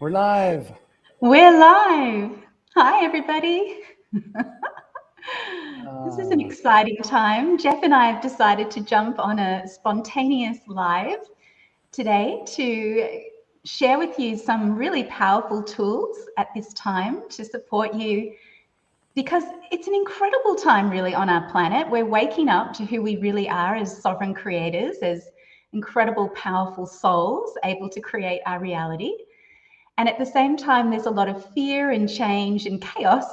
We're live. We're live. Hi, everybody. This is an exciting time. Jeff and I have decided to jump on a spontaneous live today to share with you some really powerful tools at this time to support you, because it's an incredible time really on our planet. We're waking up to who we really are as sovereign creators, as incredible, powerful souls able to create our reality. And at the same time, there's a lot of fear and change and chaos,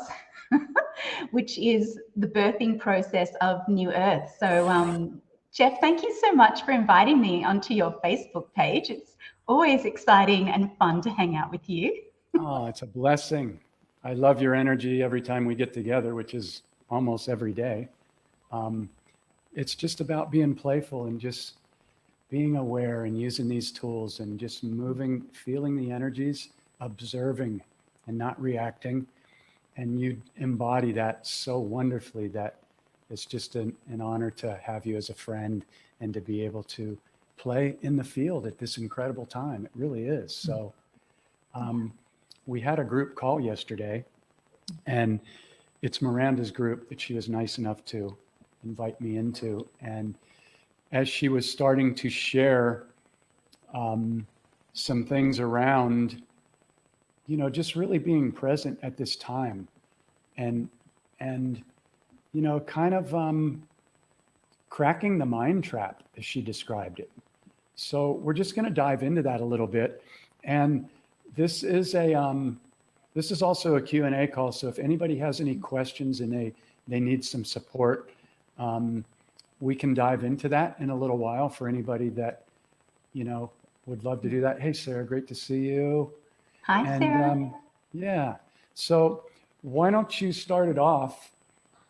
which is the birthing process of New Earth. So, Jeff, thank you so much for inviting me onto your Facebook page. It's always exciting and fun to hang out with you. Oh, it's a blessing. I love your energy every time we get together, which is almost every day. It's just about being playful and just being aware and using these tools and just moving, feeling the energies, observing and not reacting. And you embody that so wonderfully that it's just an honor to have you as a friend and to be able to play in the field at this incredible time. It really is. So we had a group call yesterday, and it's Miranda's group that she was nice enough to invite me into. And as she was starting to share some things around, just really being present at this time and kind of cracking the mind trap, as she described it. So we're just going to dive into that a little bit. And this is also a Q&A call. So if anybody has any questions and they need some support, we can dive into that in a little while for anybody that, would love to do that. Hey, Sarah, great to see you. Hi, Sarah. Yeah. So why don't you start it off,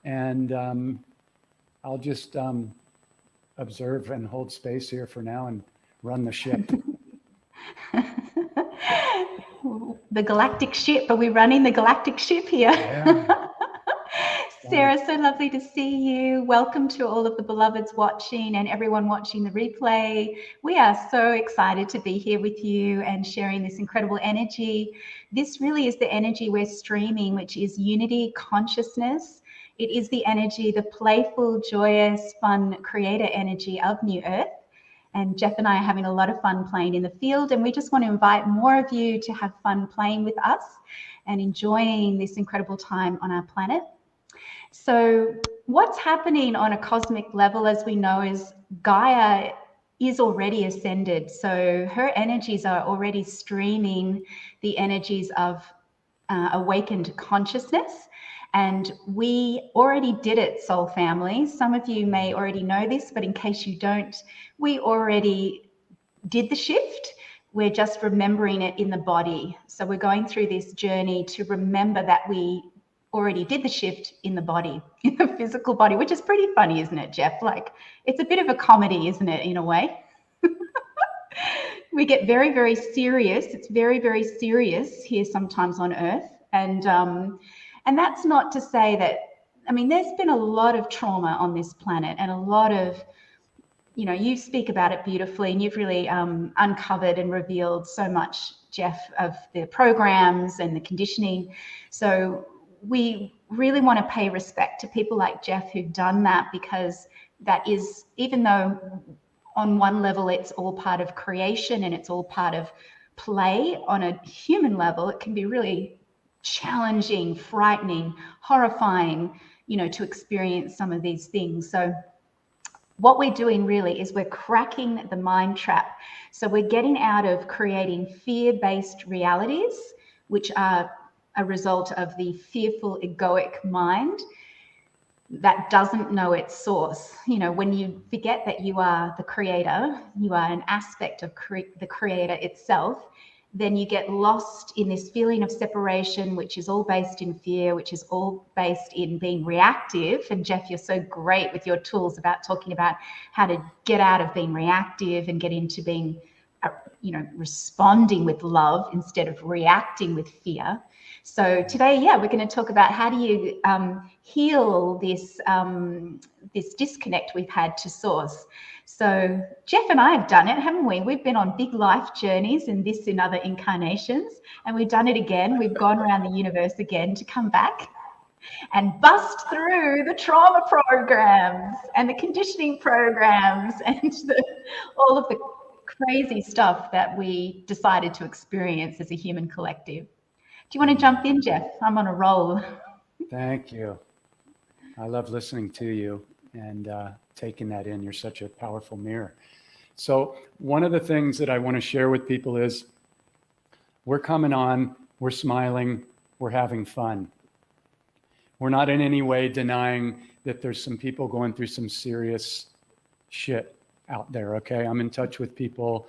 and I'll just observe and hold space here for now and run the ship. The galactic ship. Are we running the galactic ship here? Yeah. Sarah, so lovely to see you. Welcome to all of the beloveds watching and everyone watching the replay. We are so excited to be here with you and sharing this incredible energy. This really is the energy we're streaming, which is unity consciousness. It is the energy, the playful, joyous, fun creator energy of New Earth. And Jeff and I are having a lot of fun playing in the field, and we just want to invite more of you to have fun playing with us and enjoying this incredible time on our planet. So what's happening on a cosmic level, as we know, is Gaia is already ascended. So her energies are already streaming the energies of awakened consciousness. And we already did it, soul family. Some of you may already know this, but in case you don't, we already did the shift. We're just remembering it in the body. So we're going through this journey to remember that we already did the shift in the body, in the physical body, which is pretty funny, isn't it, Jeff? Like, it's a bit of a comedy, isn't it, in a way? We get very, very serious. It's very, very serious here sometimes on Earth. And that's not to say that, there's been a lot of trauma on this planet and a lot of, you speak about it beautifully, and you've really uncovered and revealed so much, Jeff, of the programs and the conditioning. So we really want to pay respect to people like Jeff who've done that, because that is, even though on one level it's all part of creation and it's all part of play, on a human level it can be really challenging, frightening, horrifying, to experience some of these things. So what we're doing really is we're cracking the mind trap. So we're getting out of creating fear-based realities, which are a result of the fearful egoic mind that doesn't know its source. When you forget that you are the creator, you are an aspect of the creator itself, then you get lost in this feeling of separation, which is all based in fear, which is all based in being reactive. And Jeff, you're so great with your tools about talking about how to get out of being reactive and get into being responding with love instead of reacting with fear. So today, we're going to talk about how do you heal this this disconnect we've had to source. So Jeff and I have done it, haven't we? We've been on big life journeys in this and other incarnations, and we've done it again. We've gone around the universe again to come back and bust through the trauma programs and the conditioning programs and all of the crazy stuff that we decided to experience as a human collective. Do you want to jump in, Jeff? I'm on a roll. Thank you. I love listening to you and taking that in. You're such a powerful mirror. So one of the things that I want to share with people is we're coming on, we're smiling, we're having fun. We're not in any way denying that there's some people going through some serious shit out there, okay? I'm in touch with people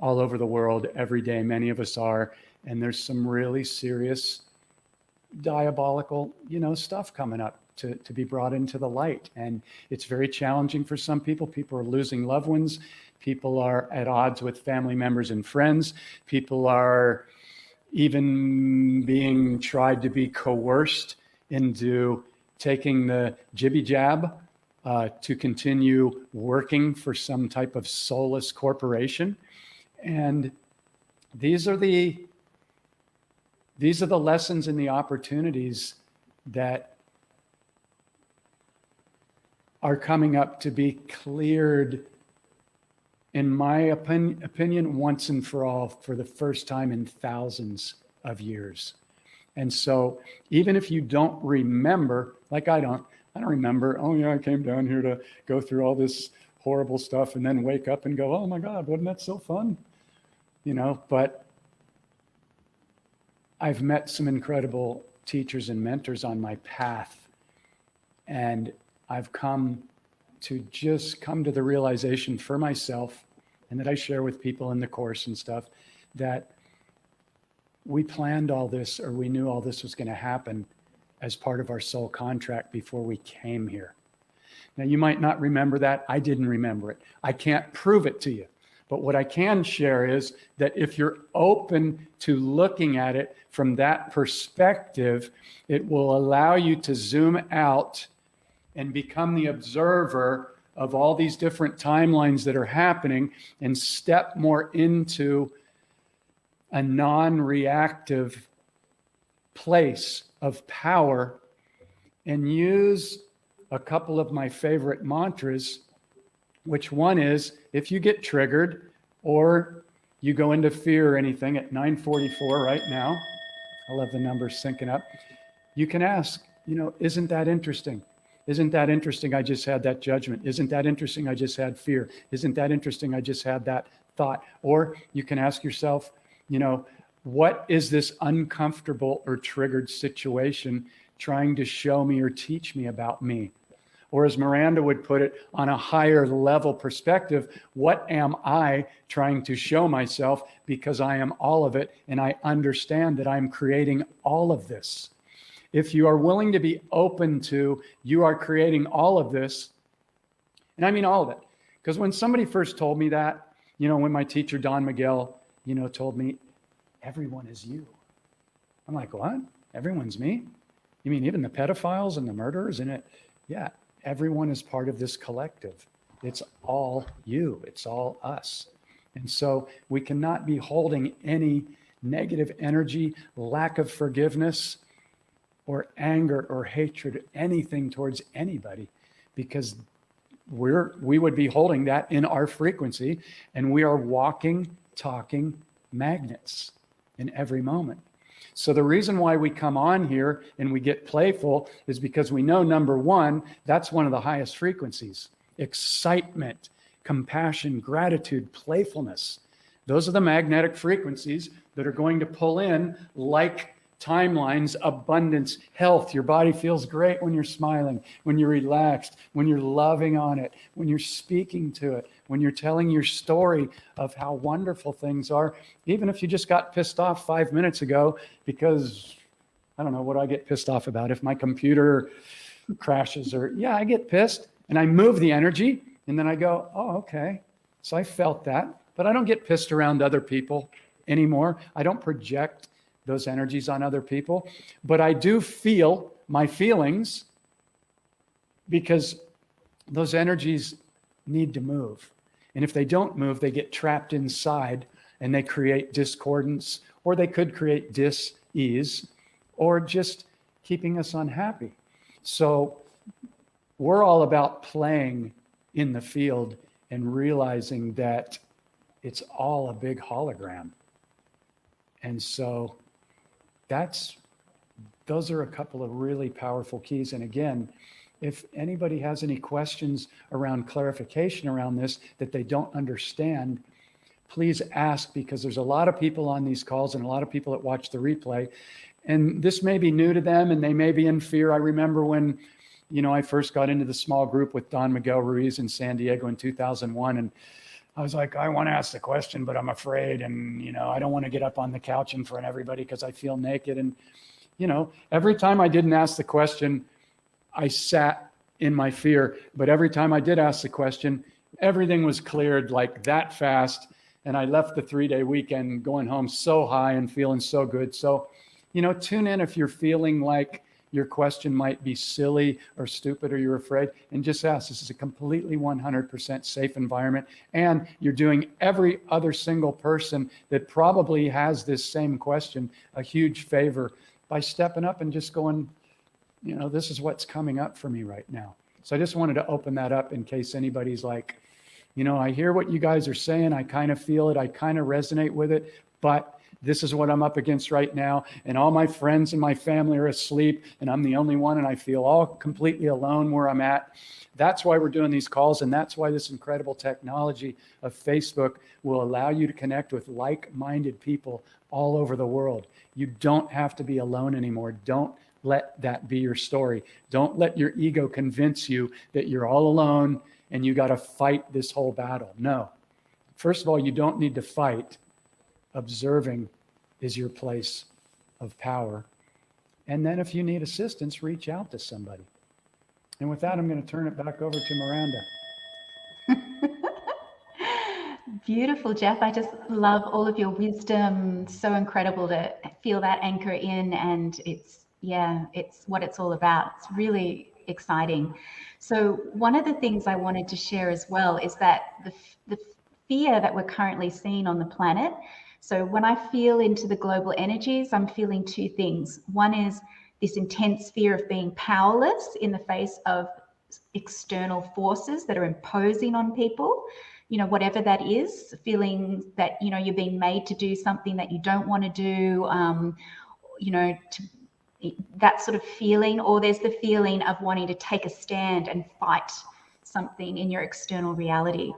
all over the world every day. Many of us are. And there's some really serious, diabolical, stuff coming up to be brought into the light. And it's very challenging for some people. People are losing loved ones. People are at odds with family members and friends. People are even being tried to be coerced into taking the jibby jab to continue working for some type of soulless corporation. And these are the lessons and the opportunities that are coming up to be cleared, in my opinion, once and for all, for the first time in thousands of years. And so even if you don't remember, like I don't remember, oh yeah, I came down here to go through all this horrible stuff and then wake up and go, oh my God, wasn't that so fun? But I've met some incredible teachers and mentors on my path, and I've come to the realization for myself, and that I share with people in the course and stuff, that we planned all this, or we knew all this was going to happen as part of our soul contract before we came here. Now, you might not remember that. I didn't remember it. I can't prove it to you. But what I can share is that if you're open to looking at it from that perspective, it will allow you to zoom out and become the observer of all these different timelines that are happening and step more into a non-reactive place of power and use a couple of my favorite mantras, which one is, if you get triggered or you go into fear or anything at 9:44 right now, I love the numbers syncing up, you can ask, isn't that interesting? Isn't that interesting? I just had that judgment. Isn't that interesting? I just had fear. Isn't that interesting? I just had that thought. Or you can ask yourself, what is this uncomfortable or triggered situation trying to show me or teach me about me? Or as Miranda would put it, on a higher level perspective, what am I trying to show myself, because I am all of it and I understand that I'm creating all of this. If you are willing to be open to, you are creating all of this, and I mean all of it. Because when somebody first told me that, when my teacher, Don Miguel, told me, everyone is you. I'm like, what? Everyone's me? You mean even the pedophiles and the murderers in it? Yeah, everyone is part of this collective. It's all you. It's all us. And so we cannot be holding any negative energy, lack of forgiveness, or anger or hatred, anything towards anybody, because we would be holding that in our frequency, and we are walking, talking magnets in every moment. So the reason why we come on here and we get playful is because we know, number one, that's one of the highest frequencies. Excitement, compassion, gratitude, playfulness. Those are the magnetic frequencies that are going to pull in like timelines, abundance, health. Your body feels great when you're smiling, when you're relaxed, when you're loving on it, when you're speaking to it, when you're telling your story of how wonderful things are, even if you just got pissed off 5 minutes ago because, I don't know, what do I get pissed off about? If my computer crashes I get pissed and I move the energy and then I go, oh, okay. So I felt that. but I don't get pissed around other people anymore. I don't project those energies on other people, but I do feel my feelings because those energies need to move. And if they don't move, they get trapped inside and they create discordance, or they could create dis-ease, or just keeping us unhappy. So we're all about playing in the field and realizing that it's all a big hologram. And so those are a couple of really powerful keys. And again, if anybody has any questions around clarification around this that they don't understand, please ask, because there's a lot of people on these calls and a lot of people that watch the replay, and this may be new to them and they may be in fear. I remember when, I first got into the small group with Miguel Ruiz in San Diego in 2001, and I was like, I want to ask the question, but I'm afraid, and I don't want to get up on the couch in front of everybody because I feel naked. And every time I didn't ask the question, I sat in my fear. But every time I did ask the question, everything was cleared like that fast. And I left the 3-day weekend going home so high and feeling so good. So, tune in if you're feeling like your question might be silly or stupid, or you're afraid, and just ask. This is a completely 100% safe environment. And you're doing every other single person that probably has this same question a huge favor by stepping up and just going, this is what's coming up for me right now. So I just wanted to open that up in case anybody's like, I hear what you guys are saying. I kind of feel it. I kind of resonate with it, but this is what I'm up against right now. And all my friends and my family are asleep and I'm the only one, and I feel all completely alone where I'm at. That's why we're doing these calls. And that's why this incredible technology of Facebook will allow you to connect with like-minded people all over the world. You don't have to be alone anymore. Don't let that be your story. Don't let your ego convince you that you're all alone and you got to fight this whole battle. No. First of all, you don't need to fight. Observing is your place of power. And then if you need assistance, reach out to somebody. And with that, I'm going to turn it back over to Miranda. Beautiful, Jeff. I just love all of your wisdom. So incredible to feel that anchor in, and it's what it's all about. It's really exciting. So one of the things I wanted to share as well is that the fear that we're currently seeing on the planet. So when I feel into the global energies, I'm feeling two things. One is this intense fear of being powerless in the face of external forces that are imposing on people, whatever that is, feeling that, you're being made to do something that you don't want to do, that sort of feeling. Or there's the feeling of wanting to take a stand and fight something in your external reality.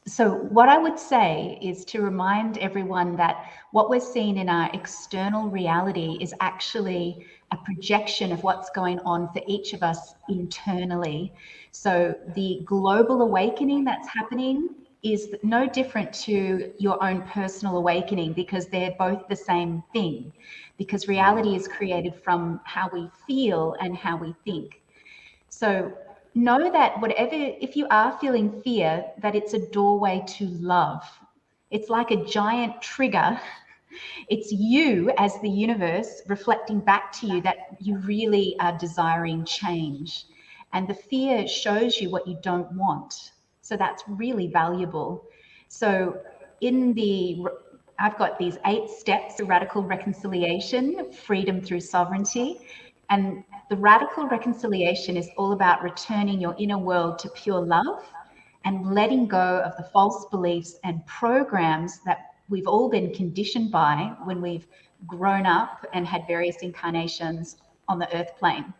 So what I would say is to remind everyone that what we're seeing in our external reality is actually a projection of what's going on for each of us internally. So the global awakening that's happening is no different to your own personal awakening, because they're both the same thing, because reality is created from how we feel and how we think. So know that if you are feeling fear, that it's a doorway to love. It's like a giant trigger. It's you as the universe reflecting back to you that you really are desiring change. And the fear shows you what you don't want. So that's really valuable. So I've got these 8 steps to radical reconciliation, freedom through sovereignty. And the radical reconciliation is all about returning your inner world to pure love and letting go of the false beliefs and programs that we've all been conditioned by when we've grown up and had various incarnations on the earth plane.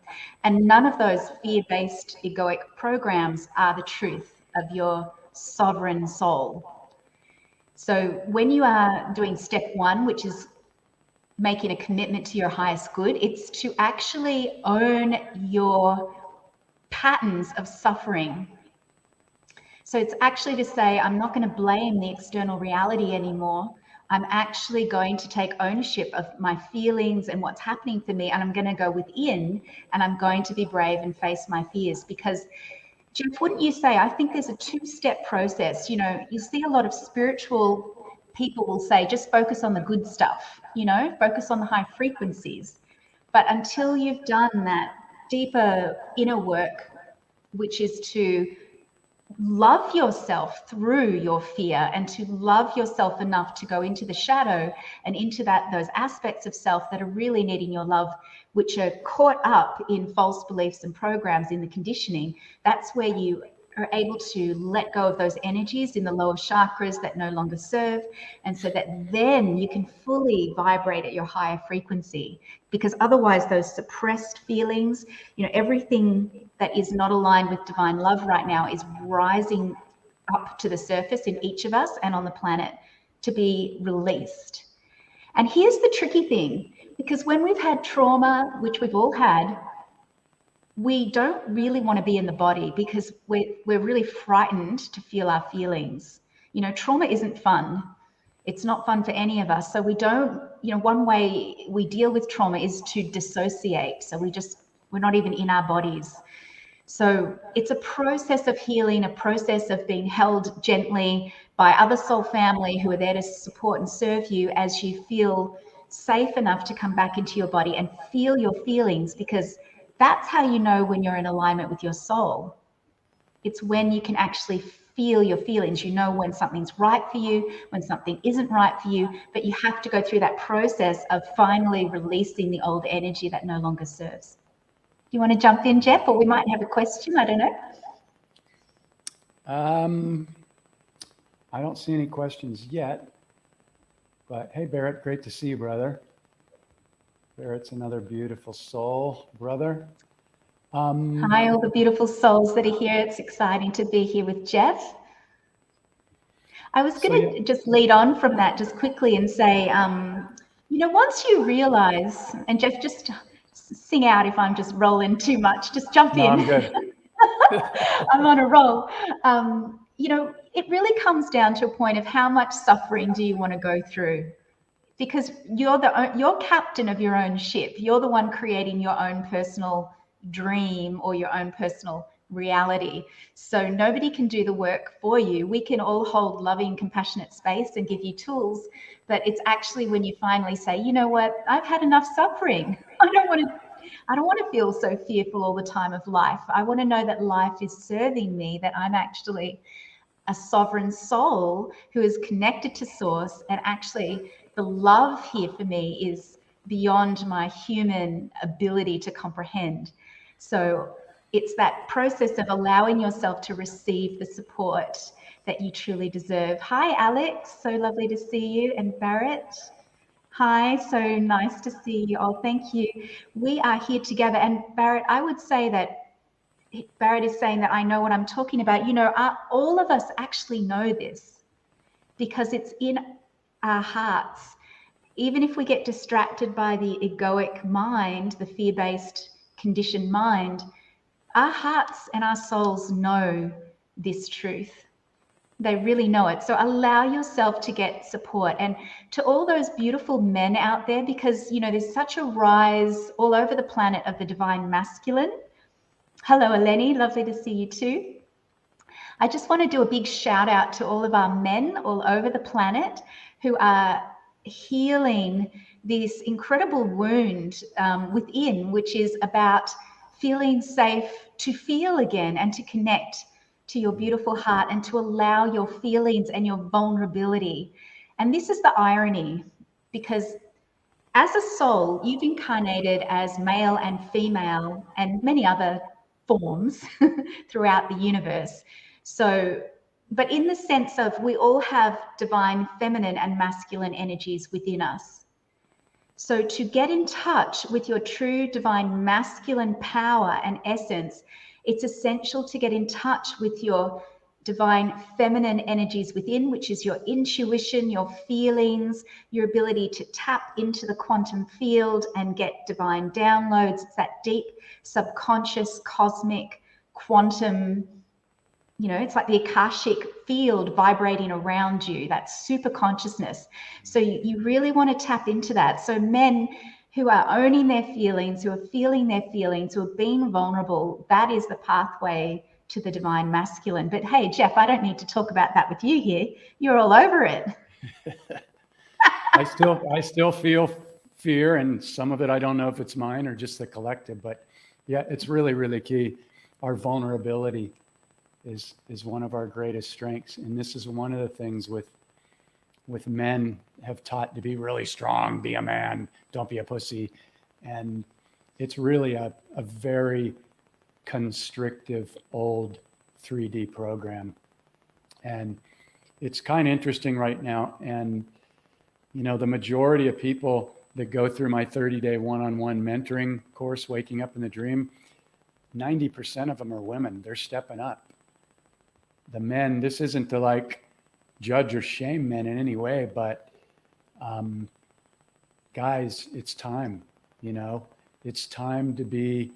And none of those fear-based egoic programs are the truth of your sovereign soul. So when you are doing step 1, which is making a commitment to your highest good, it's to actually own your patterns of suffering. So it's actually to say, I'm not going to blame the external reality anymore. I'm actually going to take ownership of my feelings and what's happening for me, and I'm going to go within and I'm going to be brave and face my fears, because Jeff, wouldn't you say, I think there's a two-step process. You know, you see a lot of spiritual people will say, just focus on the good stuff, you know, focus on the high frequencies. But until you've done that deeper inner work, which is to love yourself through your fear and to love yourself enough to go into the shadow and into those aspects of self that are really needing your love, which are caught up in false beliefs and programs in the conditioning, that's where you are able to let go of those energies in the lower chakras that no longer serve. And so that then you can fully vibrate at your higher frequency, because otherwise those suppressed feelings, you know, everything that is not aligned with divine love right now is rising up to the surface in each of us and on the planet to be released. And here's the tricky thing, because when we've had trauma, which we've all had, we don't really want to be in the body because we're really frightened to feel our feelings. You know, trauma isn't fun. It's not fun for any of us. So we don't, you know, one way we deal with trauma is to dissociate. So we're not even in our bodies. So it's a process of healing, a process of being held gently by other soul family who are there to support and serve you as you feel safe enough to come back into your body and feel your feelings, because that's how you know when you're in alignment with your soul. It's when you can actually feel your feelings. You know when something's right for you, when something isn't right for you, but you have to go through that process of finally releasing the old energy that no longer serves. Do you want to jump in, Jeff? Or we might have a question, I don't know. I don't see any questions yet, but hey, Barrett, great to see you, brother. Barrett's another beautiful soul, brother. Hi, all the beautiful souls that are here. It's exciting to be here with Jeff. I was going to just lead on from that just quickly and say, you know, once you realize, and Jeff, just sing out if I'm just rolling too much, just jump in. I'm good. I'm on a roll. You know, it really comes down to a point of how much suffering do you want to go through? Because you're captain of your own ship. You're the one creating your own personal dream or your own personal reality. So nobody can do the work for you. We can all hold loving, compassionate space and give you tools, but it's actually when you finally say, you know what, I've had enough suffering. I don't want to feel so fearful all the time of life. I want to know that life is serving me, that I'm actually a sovereign soul who is connected to source, and actually the love here for me is beyond my human ability to comprehend. So it's that process of allowing yourself to receive the support that you truly deserve. Hi, Alex. So lovely to see you. And Barrett. Hi. So nice to see you all. Thank you. We are here together. And Barrett, I would say that Barrett is saying that I know what I'm talking about. You know, all of us actually know this because it's in our hearts. Even if we get distracted by the egoic mind, the fear-based conditioned mind, our hearts and our souls know this truth. They really know it. So allow yourself to get support. And to all those beautiful men out there, because, you know, there's such a rise all over the planet of the divine masculine. Hello, Eleni. Lovely to see you too. I just want to do a big shout out to all of our men all over the planet who are healing this incredible wound within, which is about feeling safe to feel again and to connect to your beautiful heart and to allow your feelings and your vulnerability. And this is the irony, because as a soul, you've incarnated as male and female and many other forms throughout the universe. So, but in the sense of we all have divine feminine and masculine energies within us. So to get in touch with your true divine masculine power and essence, it's essential to get in touch with your divine feminine energies within, which is your intuition, your feelings, your ability to tap into the quantum field and get divine downloads. It's that deep subconscious cosmic quantum, you know, it's like the Akashic field vibrating around you, that super consciousness. So you really want to tap into that. So men who are owning their feelings, who are feeling their feelings, who are being vulnerable, that is the pathway to the divine masculine. But hey, Jeff, I don't need to talk about that with you here. You're all over it. I still feel fear, and some of it I don't know if it's mine or just the collective, but yeah, it's really, really key. Our vulnerability is one of our greatest strengths, and this is one of the things with men have taught to be really strong, be a man, don't be a pussy, and it's really a very constrictive old 3D program. And it's kind of interesting right now. And, you know, the majority of people that go through my 30-day one-on-one mentoring course, Waking Up in the Dream, 90% of them are women. They're stepping up. The men, this isn't to like judge or shame men in any way, but guys, it's time, you know, it's time to be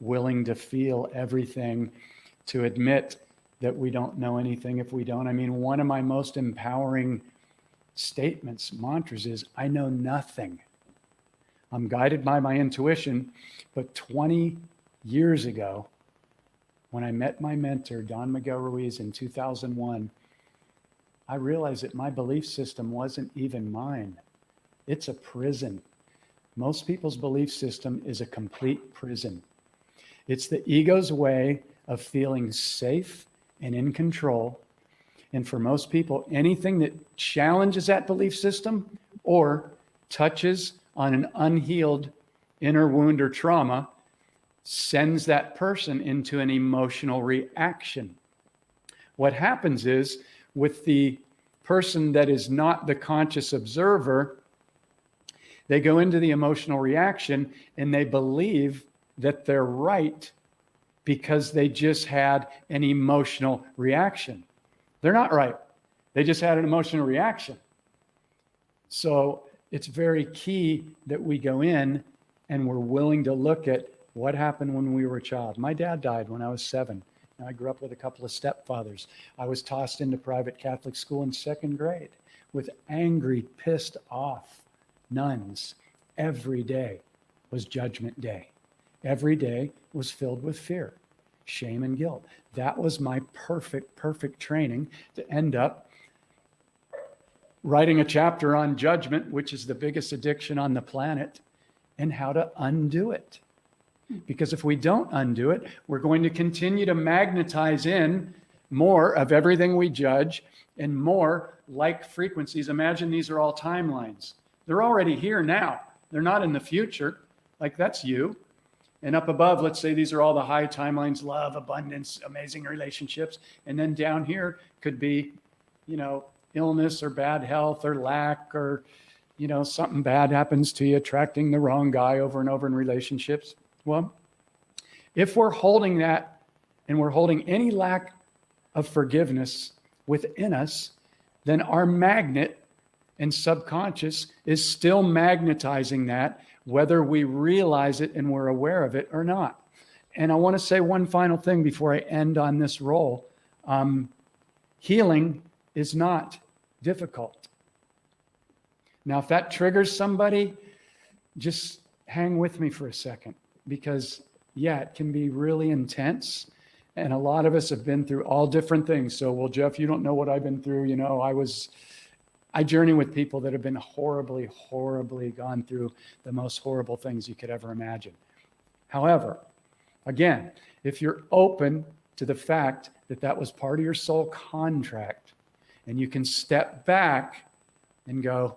willing to feel everything, to admit that we don't know anything if we don't. I mean, one of my most empowering statements, mantras is, I know nothing. I'm guided by my intuition. But 20 years ago, when I met my mentor, Don Miguel Ruiz, in 2001, I realized that my belief system wasn't even mine. It's a prison. Most people's belief system is a complete prison. It's the ego's way of feeling safe and in control. And for most people, anything that challenges that belief system or touches on an unhealed inner wound or trauma sends that person into an emotional reaction. What happens is, with the person that is not the conscious observer, they go into the emotional reaction and they believe that they're right because they just had an emotional reaction. They're not right. They just had an emotional reaction. So it's very key that we go in and we're willing to look at what happened when we were a child. My dad died when I was 7. And I grew up with a couple of stepfathers. I was tossed into private Catholic school in 2nd grade with angry, pissed off nuns. Every day was Judgment Day. Every day was filled with fear, shame, and guilt. That was my perfect training to end up writing a chapter on judgment, which is the biggest addiction on the planet, and how to undo it. Because if we don't undo it, we're going to continue to magnetize in more of everything we judge and more like frequencies. Imagine these are all timelines. They're already here now. They're not in the future. Like, that's you. And up above, let's say these are all the high timelines: love, abundance, amazing relationships. And then down here could be, you know, illness or bad health or lack, or, you know, something bad happens to you, attracting the wrong guy over and over in relationships. Well, if we're holding that and we're holding any lack of forgiveness within us, then our magnet and subconscious is still magnetizing that, whether we realize it and we're aware of it or not. And I want to say one final thing before I end on this roll. Healing is not difficult. Now, if that triggers somebody, just hang with me for a second, because yeah, it can be really intense. And a lot of us have been through all different things. So, well, Jeff, you don't know what I've been through. You know, I journey with people that have been horribly gone through the most horrible things you could ever imagine. However, again, if you're open to the fact that that was part of your soul contract, and you can step back and go,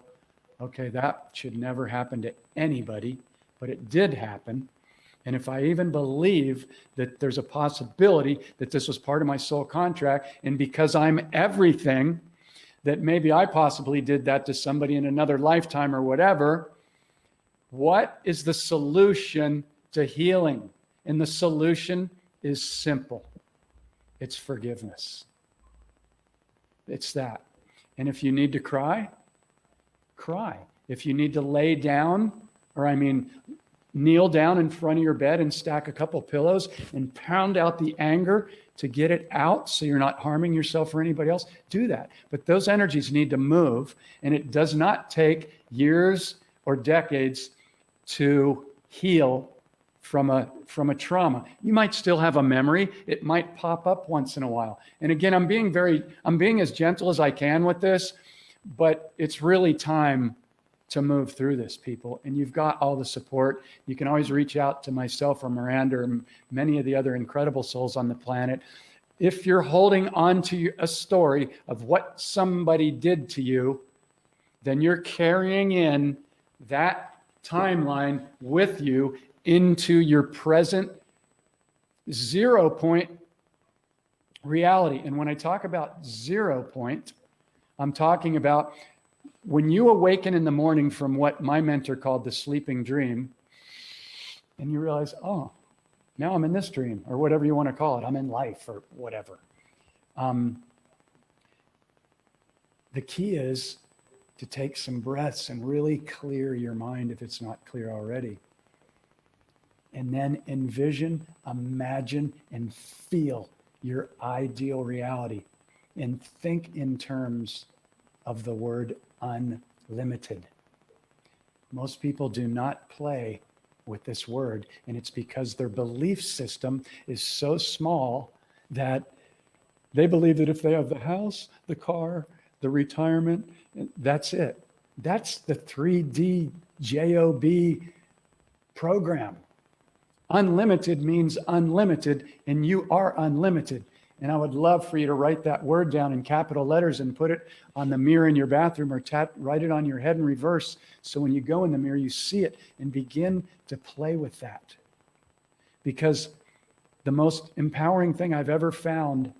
okay, that should never happen to anybody, but it did happen. And if I even believe that there's a possibility that this was part of my soul contract, and because I'm everything, that maybe I possibly did that to somebody in another lifetime or whatever, what is the solution to healing? And the solution is simple. It's forgiveness. It's that. And if you need to cry, cry. If you need to lay down, kneel down in front of your bed and stack a couple pillows and pound out the anger to get it out so you're not harming yourself or anybody else, do that. But those energies need to move, and it does not take years or decades to heal from a trauma. You might still have a memory. It might pop up once in a while. And again, I'm being as gentle as I can with this, but it's really time to move through this, people. And you've got all the support. You can always reach out to myself or Miranda or many of the other incredible souls on the planet. If you're holding on to a story of what somebody did to you, then you're carrying in that timeline with you into your present 0 point reality. And when I talk about 0 point, I'm talking about when you awaken in the morning from what my mentor called the sleeping dream, and you realize, oh, now I'm in this dream, or whatever you want to call it. I'm in life, or whatever. The key is to take some breaths and really clear your mind if it's not clear already. And then envision, imagine, and feel your ideal reality. And think in terms of the word unlimited. Most people do not play with this word, and it's because their belief system is so small that they believe that if they have the house, the car, the retirement, that's it. That's the 3D JOB program. Unlimited means unlimited, and you are unlimited. And I would love for you to write that word down in capital letters and put it on the mirror in your bathroom, or write it on your head in reverse. So when you go in the mirror, you see it and begin to play with that. Because the most empowering thing I've ever found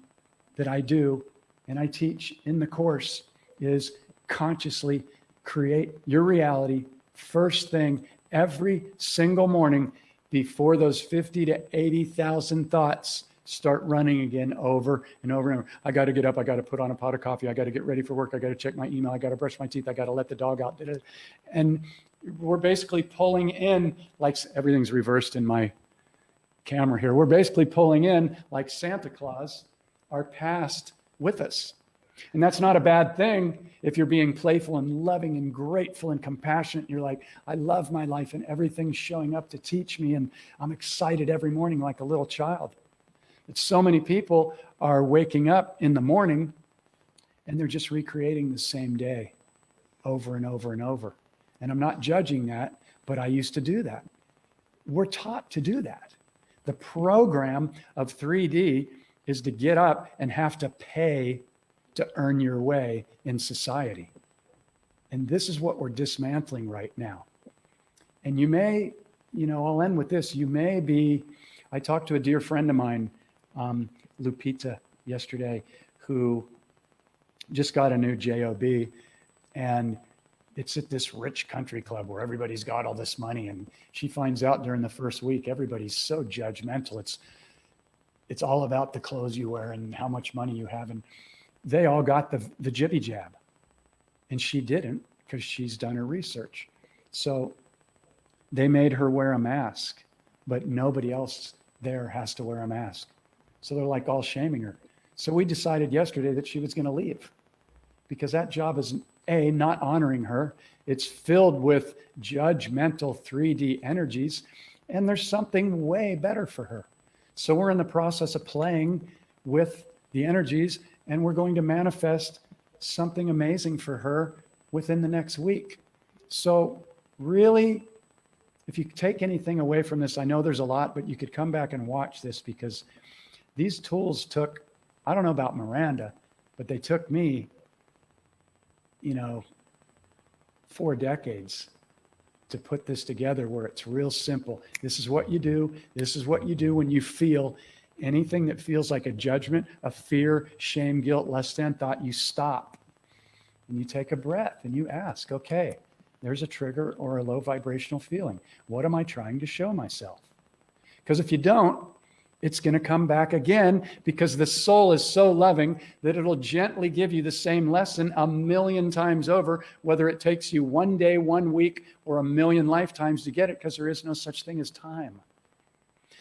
that I do, and I teach in the course, is consciously create your reality first thing every single morning before those 50 to 80,000 thoughts start running again over and over and over. I got to get up. I got to put on a pot of coffee. I got to get ready for work. I got to check my email. I got to brush my teeth. I got to let the dog out. And we're basically pulling in, like everything's reversed in my camera here. We're basically pulling in, like Santa Claus, our past with us. And that's not a bad thing if you're being playful and loving and grateful and compassionate. You're like, I love my life and everything's showing up to teach me. And I'm excited every morning like a little child. But so many people are waking up in the morning and they're just recreating the same day over and over and over. And I'm not judging that, but I used to do that. We're taught to do that. The program of 3D is to get up and have to pay to earn your way in society. And this is what we're dismantling right now. And you may, I'll end with this. You may be, I talked to a dear friend of mine, Lupita, yesterday, who just got a new JOB, and it's at this rich country club where everybody's got all this money. And she finds out during the first week, everybody's so judgmental. It's all about the clothes you wear and how much money you have. And they all got the jibby jab, and she didn't, because she's done her research. So they made her wear a mask, but nobody else there has to wear a mask. So they're like all shaming her. So we decided yesterday that she was going to leave, because that job is not honoring her. It's filled with judgmental 3D energies, and there's something way better for her. So we're in the process of playing with the energies, and we're going to manifest something amazing for her within the next week. So really, if you take anything away from this, I know there's a lot, but you could come back and watch this, because these tools took, I don't know about Miranda, but they took me, 4 decades to put this together, where it's real simple. This is what you do. This is what you do when you feel anything that feels like a judgment, a fear, shame, guilt, less than thought. You stop and you take a breath and you ask, okay, there's a trigger or a low vibrational feeling. What am I trying to show myself? Because if you don't, it's going to come back again, because the soul is so loving that it'll gently give you the same lesson 1,000,000 times over, whether it takes you 1 day, 1 week, or 1,000,000 lifetimes to get it, because there is no such thing as time.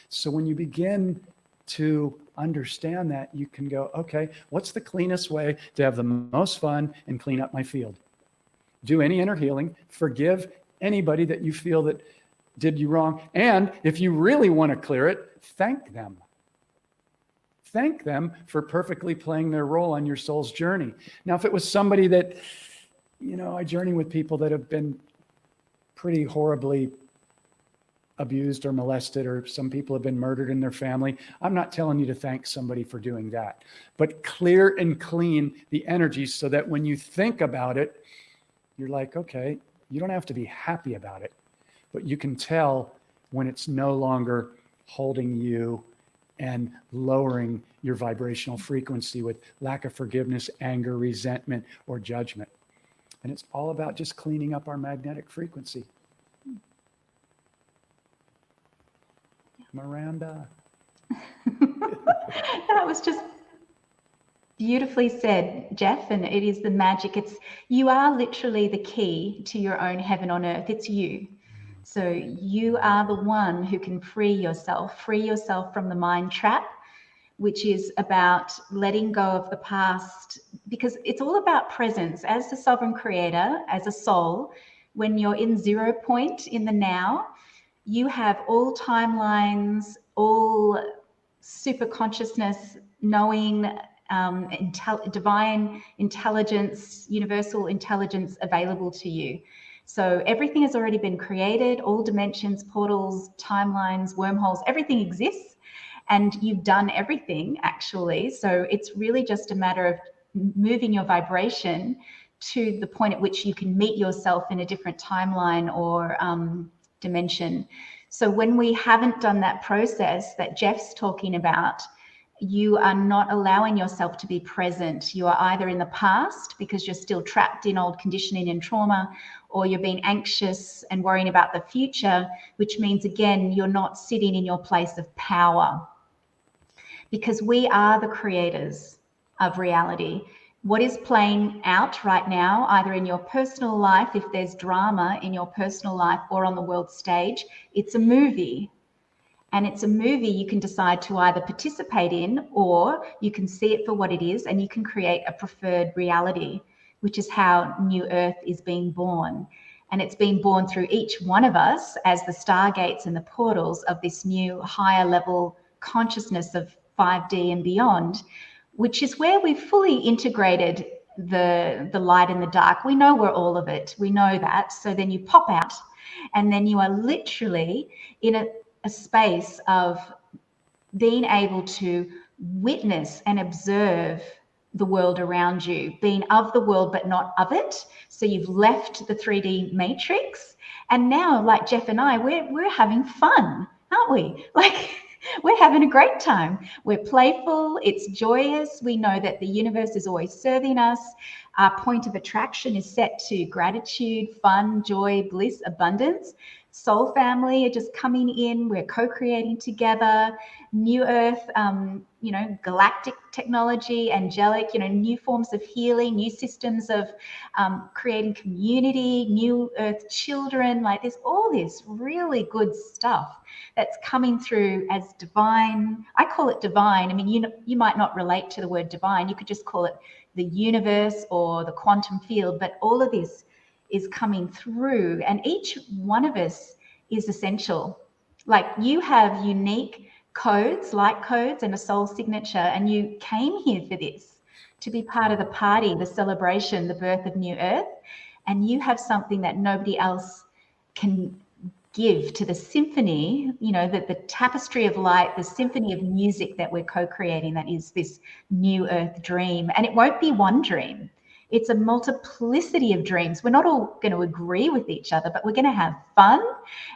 So when you begin to understand that, you can go, okay, what's the cleanest way to have the most fun and clean up my field? Do any inner healing, forgive anybody that you feel that did you wrong. And if you really want to clear it, thank them. Thank them for perfectly playing their role on your soul's journey. Now, if it was somebody that, I journey with people that have been pretty horribly abused or molested, or some people have been murdered in their family. I'm not telling you to thank somebody for doing that, but clear and clean the energy so that when you think about it, you're like, okay, you don't have to be happy about it, but you can tell when it's no longer holding you and lowering your vibrational frequency with lack of forgiveness, anger, resentment, or judgment. And it's all about just cleaning up our magnetic frequency. Miranda. That was just beautifully said, Jeff, and it is the magic. You are literally the key to your own heaven on earth. It's you. So you are the one who can free yourself from the mind trap, which is about letting go of the past, because it's all about presence. As the sovereign creator, as a soul, when you're in 0 point in the now, you have all timelines, all super consciousness, knowing, divine intelligence, universal intelligence available to you. So everything has already been created, all dimensions, portals, timelines, wormholes, everything exists, and you've done everything actually. So it's really just a matter of moving your vibration to the point at which you can meet yourself in a different timeline or dimension. So when we haven't done that process that Jeff's talking about, you are not allowing yourself to be present. You are either in the past because you're still trapped in old conditioning and trauma, or you're being anxious and worrying about the future, which means, again, you're not sitting in your place of power. Because we are the creators of reality. What is playing out right now, either in your personal life, if there's drama in your personal life, or on the world stage, it's a movie. And it's a movie you can decide to either participate in, or you can see it for what it is and you can create a preferred reality, which is how New Earth is being born. And it's being born through each one of us as the stargates and the portals of this new higher level consciousness of 5D and beyond, which is where we've fully integrated the light and the dark. We know we're all of it. We know that. So then you pop out and then you are literally in a space of being able to witness and observe the world around you, being of the world but not of it. So you've left the 3D matrix, and now, like Jeff and I, we're having fun, aren't we? Like, we're having a great time. We're playful, it's joyous. We know that the universe is always serving us. Our point of attraction is set to gratitude, fun, joy, bliss, abundance. Soul family are just coming in. We're co-creating together. New Earth, galactic technology, angelic, new forms of healing, new systems of creating community, New Earth children. Like, there's all this really good stuff that's coming through as divine. I call it divine. I mean, you might not relate to the word divine. You could just call it the universe or the quantum field, but all of this is coming through, and each one of us is essential. Like, you have unique codes, light codes, and a soul signature, and you came here for this, to be part of the party, the celebration, the birth of New Earth, and you have something that nobody else can give to the symphony, the tapestry of light, the symphony of music that we're co-creating, that is this New Earth dream. And it won't be one dream. It's a multiplicity of dreams. We're not all going to agree with each other, but we're going to have fun.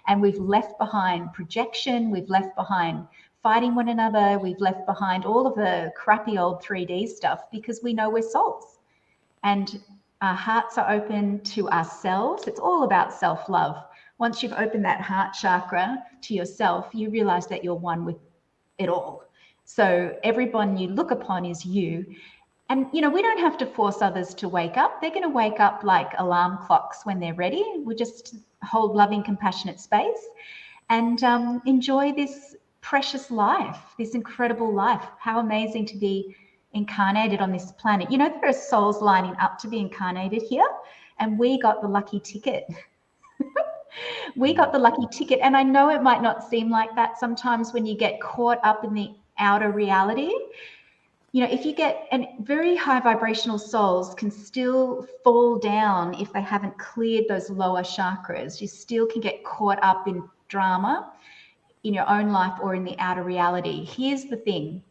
And we've left behind projection. We've left behind fighting one another. We've left behind all of the crappy old 3D stuff, because we know we're souls. And our hearts are open to ourselves. It's all about self-love. Once you've opened that heart chakra to yourself, you realize that you're one with it all. So everyone you look upon is you. And, we don't have to force others to wake up. They're going to wake up like alarm clocks when they're ready. We just hold loving, compassionate space and enjoy this precious life, this incredible life. How amazing to be incarnated on this planet. There are souls lining up to be incarnated here, and we got the lucky ticket. We got the lucky ticket. And I know it might not seem like that sometimes when you get caught up in the outer reality. You know, if you get, and very high vibrational souls can still fall down if they haven't cleared those lower chakras. You still can get caught up in drama in your own life or in the outer reality. Here's the thing,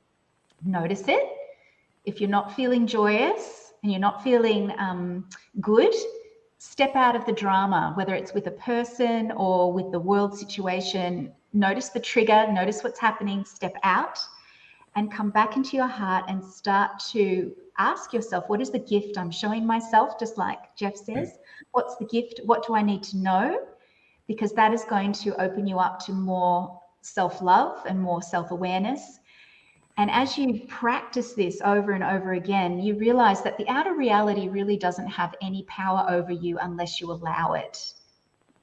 notice it. If you're not feeling joyous and you're not feeling good, step out of the drama, whether it's with a person or with the world situation. Notice the trigger, notice what's happening, step out and come back into your heart and start to ask yourself, what is the gift I'm showing myself? Just like Jeff says, what's the gift? What do I need to know? Because that is going to open you up to more self-love and more self-awareness. And as you practice this over and over again, you realize that the outer reality really doesn't have any power over you unless you allow it.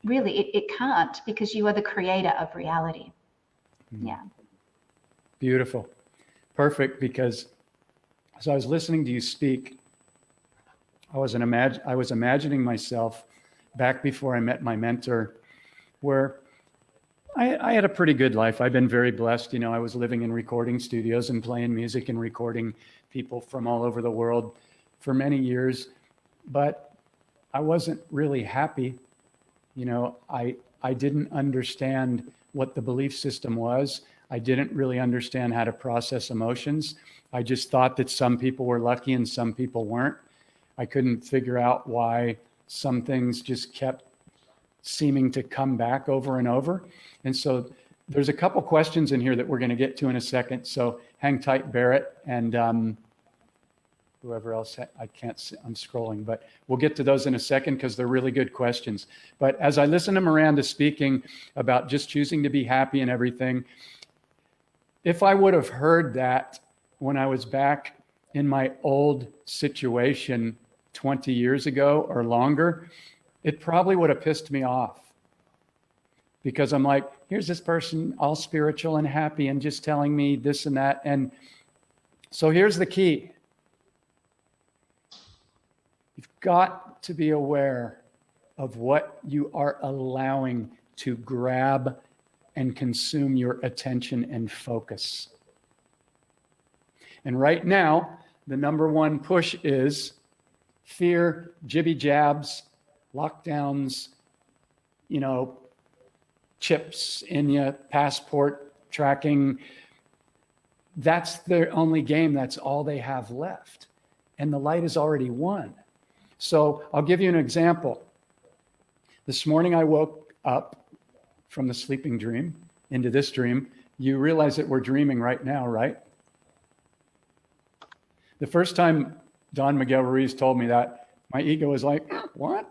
Really, it can't, because you are the creator of reality. Yeah. Beautiful. Perfect, because as I was listening to you speak, I was imagining myself back before I met my mentor, where I had a pretty good life. I've been very blessed. You know, I was living in recording studios and playing music and recording people from all over the world for many years, but I wasn't really happy. You know, I didn't understand what the belief system was. I didn't really understand how to process emotions. I just thought that some people were lucky and some people weren't. I couldn't figure out why some things just kept seeming to come back over and over. And so there's a couple questions in here that we're going to get to in a second. So hang tight, Barrett, and whoever else. I can't see, I'm scrolling, but we'll get to those in a second because they're really good questions. But as I listen to Miranda speaking about just choosing to be happy and everything, if I would have heard that when I was back in my old situation 20 years ago or longer, it probably would have pissed me off, because I'm like, here's this person all spiritual and happy and just telling me this and that. And so here's the key. You've got to be aware of what you are allowing to grab and consume your attention and focus. And right now, the number one push is fear, jibby jabs, lockdowns, you know, chips in your passport tracking. That's their only game. That's all they have left. And the light is already won. So I'll give you an example. This morning I woke up from the sleeping dream into this dream. You realize that we're dreaming right now, right? The first time Don Miguel Ruiz told me that, my ego was like, what?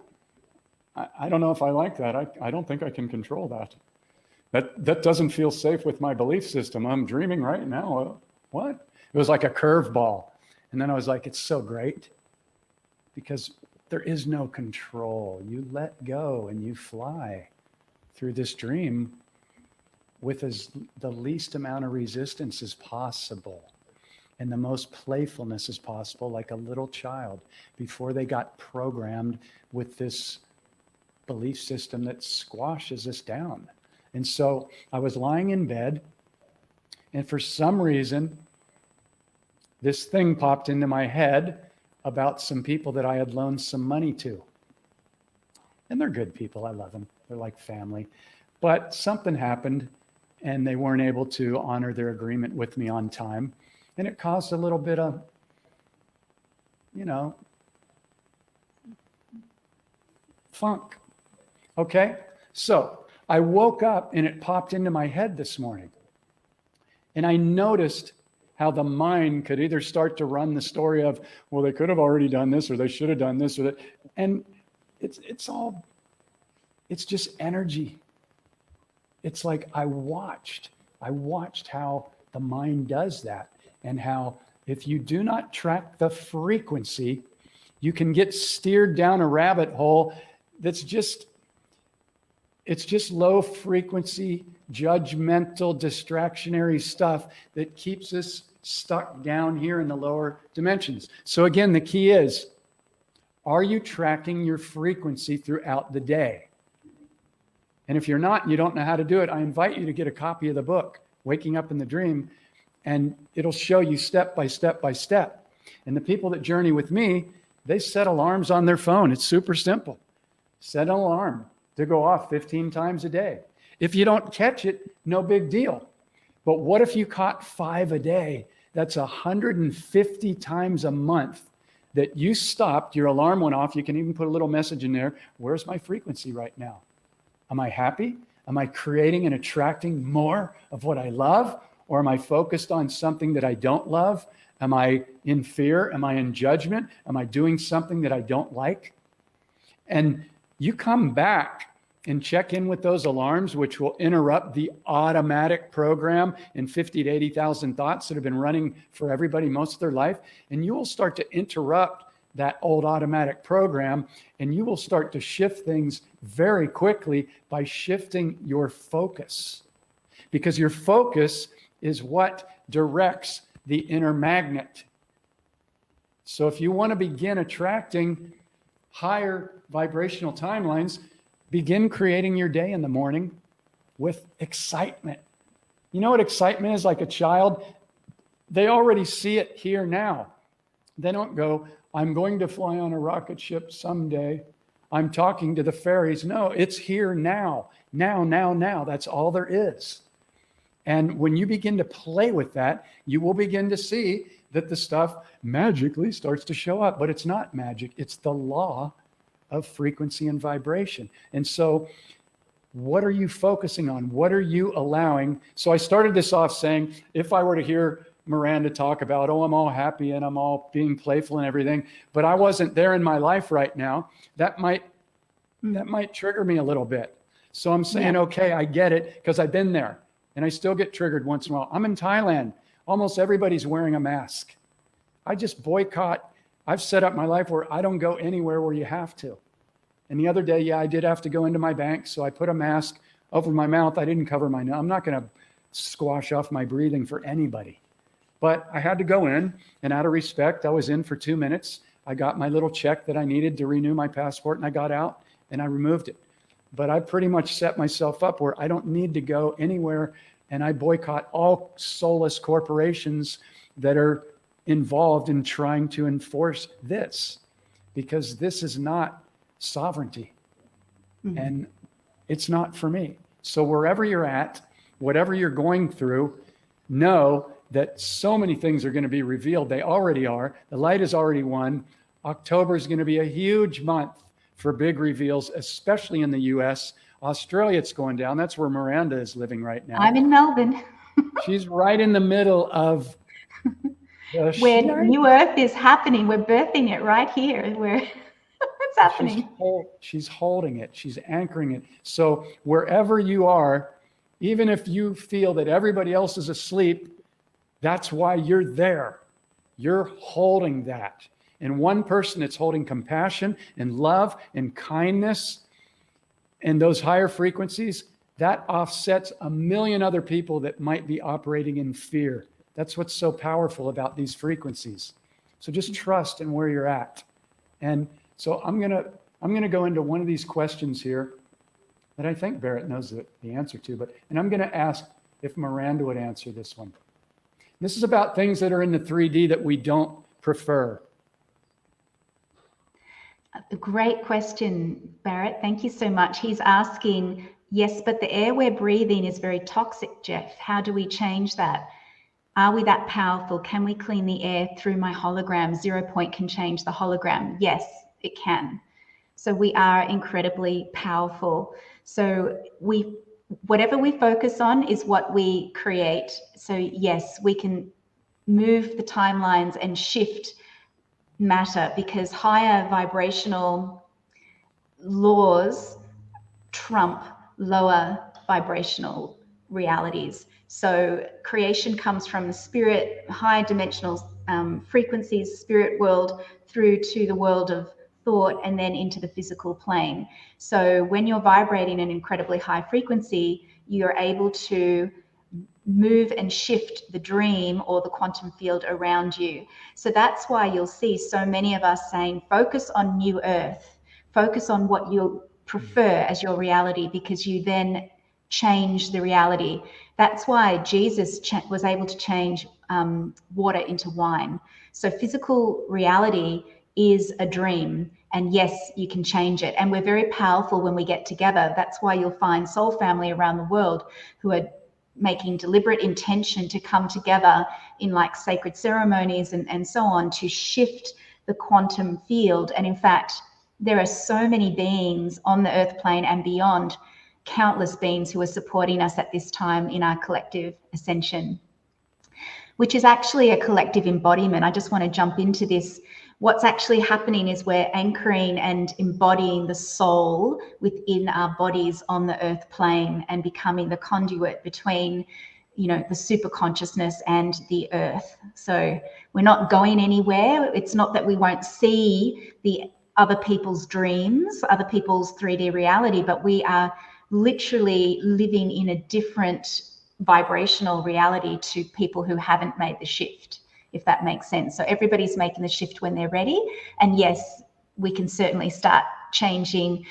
I don't know if I like that. I don't think I can control that. That doesn't feel safe with my belief system. I'm dreaming right now. What? It was like a curveball. And then I was like, it's so great, because there is no control. You let go and you fly through this dream with the least amount of resistance as possible and the most playfulness as possible, like a little child before they got programmed with this belief system that squashes us down. And so I was lying in bed, and for some reason, this thing popped into my head about some people that I had loaned some money to. And they're good people. I love them. They're like family. But something happened, and they weren't able to honor their agreement with me on time. And it caused a little bit of, you know, funk. Okay? So I woke up and it popped into my head this morning. And I noticed how the mind could either start to run the story of, well, they could have already done this, or they should have done this, or that. And it's just energy. It's like I watched how the mind does that, and how if you do not track the frequency, you can get steered down a rabbit hole that's just low frequency, judgmental, distractionary stuff that keeps us stuck down here in the lower dimensions. So again, the key is, are you tracking your frequency throughout the day? And if you're not and you don't know how to do it, I invite you to get a copy of the book, Waking Up in the Dream, and it'll show you step by step by step. And the people that journey with me, they set alarms on their phone. It's super simple. Set an alarm to go off 15 times a day. If you don't catch it, no big deal. But what if you caught 5 a day? That's 150 times a month that you stopped, your alarm went off. You can even put a little message in there. Where's my frequency right now? Am I happy? Am I creating and attracting more of what I love? Or am I focused on something that I don't love? Am I in fear? Am I in judgment? Am I doing something that I don't like? And you come back and check in with those alarms, which will interrupt the automatic program in 50 to 80,000 thoughts that have been running for everybody most of their life. And you will start to interrupt that old automatic program, and you will start to shift things very quickly by shifting your focus. Because your focus is what directs the inner magnet. So if you want to begin attracting higher vibrational timelines, begin creating your day in the morning with excitement. You know what excitement is? Like a child, they already see it here now. They don't go, I'm going to fly on a rocket ship someday. I'm talking to the fairies. No, it's here now. Now. That's all there is. And when you begin to play with that, you will begin to see that the stuff magically starts to show up. But it's not magic. It's the law of frequency and vibration. And so what are you focusing on? What are you allowing? So I started this off saying, if I were to hear Miranda talk about, oh, I'm all happy and I'm all being playful and everything, but I wasn't there in my life right now, that might trigger me a little bit. So I'm saying, okay, I get it, because I've been there and I still get triggered once in a while. I'm in Thailand. Almost everybody's wearing a mask. I just boycott. I've set up my life where I don't go anywhere where you have to. And the other day, I did have to go into my bank. So I put a mask over my mouth. I didn't cover my nose. I'm not going to squash off my breathing for anybody. But I had to go in, and out of respect, I was in for 2 minutes. I got my little check that I needed to renew my passport, and I got out and I removed it. But I pretty much set myself up where I don't need to go anywhere, and I boycott all soulless corporations that are involved in trying to enforce this, because this is not sovereignty. And it's not for me. So wherever you're at, whatever you're going through, know that so many things are going to be revealed. They already are. The light is already won. October is going to be a huge month for big reveals, especially in the US. Australia, it's going down. That's where Miranda is living right now. I'm in Melbourne. She's right in the middle of where New Earth is happening. We're birthing it right here. It's happening. She's holding it. She's anchoring it. So wherever you are, even if you feel that everybody else is asleep, that's why you're there. You're holding that. And one person that's holding compassion and love and kindness and those higher frequencies, that offsets a million other people that might be operating in fear. That's what's so powerful about these frequencies. So just trust in where you're at. And so I'm gonna go into one of these questions here that I think Barrett knows the answer to, and I'm gonna ask if Miranda would answer this one. This is about things that are in the 3D that we don't prefer. A great question, Barrett. Thank you so much. He's asking, yes, but the air we're breathing is very toxic, Jeff. How do we change that? Are we that powerful? Can we clean the air through my hologram? 0 Point can change the hologram. Yes, it can. So we are incredibly powerful. So whatever we focus on is what we create. So yes, we can move the timelines and shift matter, because higher vibrational laws trump lower vibrational realities. So creation comes from the spirit, high dimensional frequencies, spirit world, through to the world of thought, and then into the physical plane. So when you're vibrating an incredibly high frequency, you're able to move and shift the dream or the quantum field around you. So that's why you'll see so many of us saying, focus on New Earth, focus on what prefer as your reality, because you then change the reality. That's why Jesus was able to change water into wine. So physical reality is a dream, and yes, you can change it. And we're very powerful when we get together. That's why you'll find soul family around the world who are making deliberate intention to come together in like sacred ceremonies and so on, to shift the quantum field. And in fact, there are so many beings on the earth plane and beyond, countless beings who are supporting us at this time in our collective ascension, which is actually a collective embodiment. I just want to jump into this. What's actually happening is we're anchoring and embodying the soul within our bodies on the earth plane and becoming the conduit between, you know, the super consciousness and the earth. So we're not going anywhere. It's not that we won't see the other people's dreams, other people's 3D reality, but we are literally living in a different vibrational reality to people who haven't made the shift, if that makes sense. So everybody's making the shift when they're ready. And yes, we can certainly start changing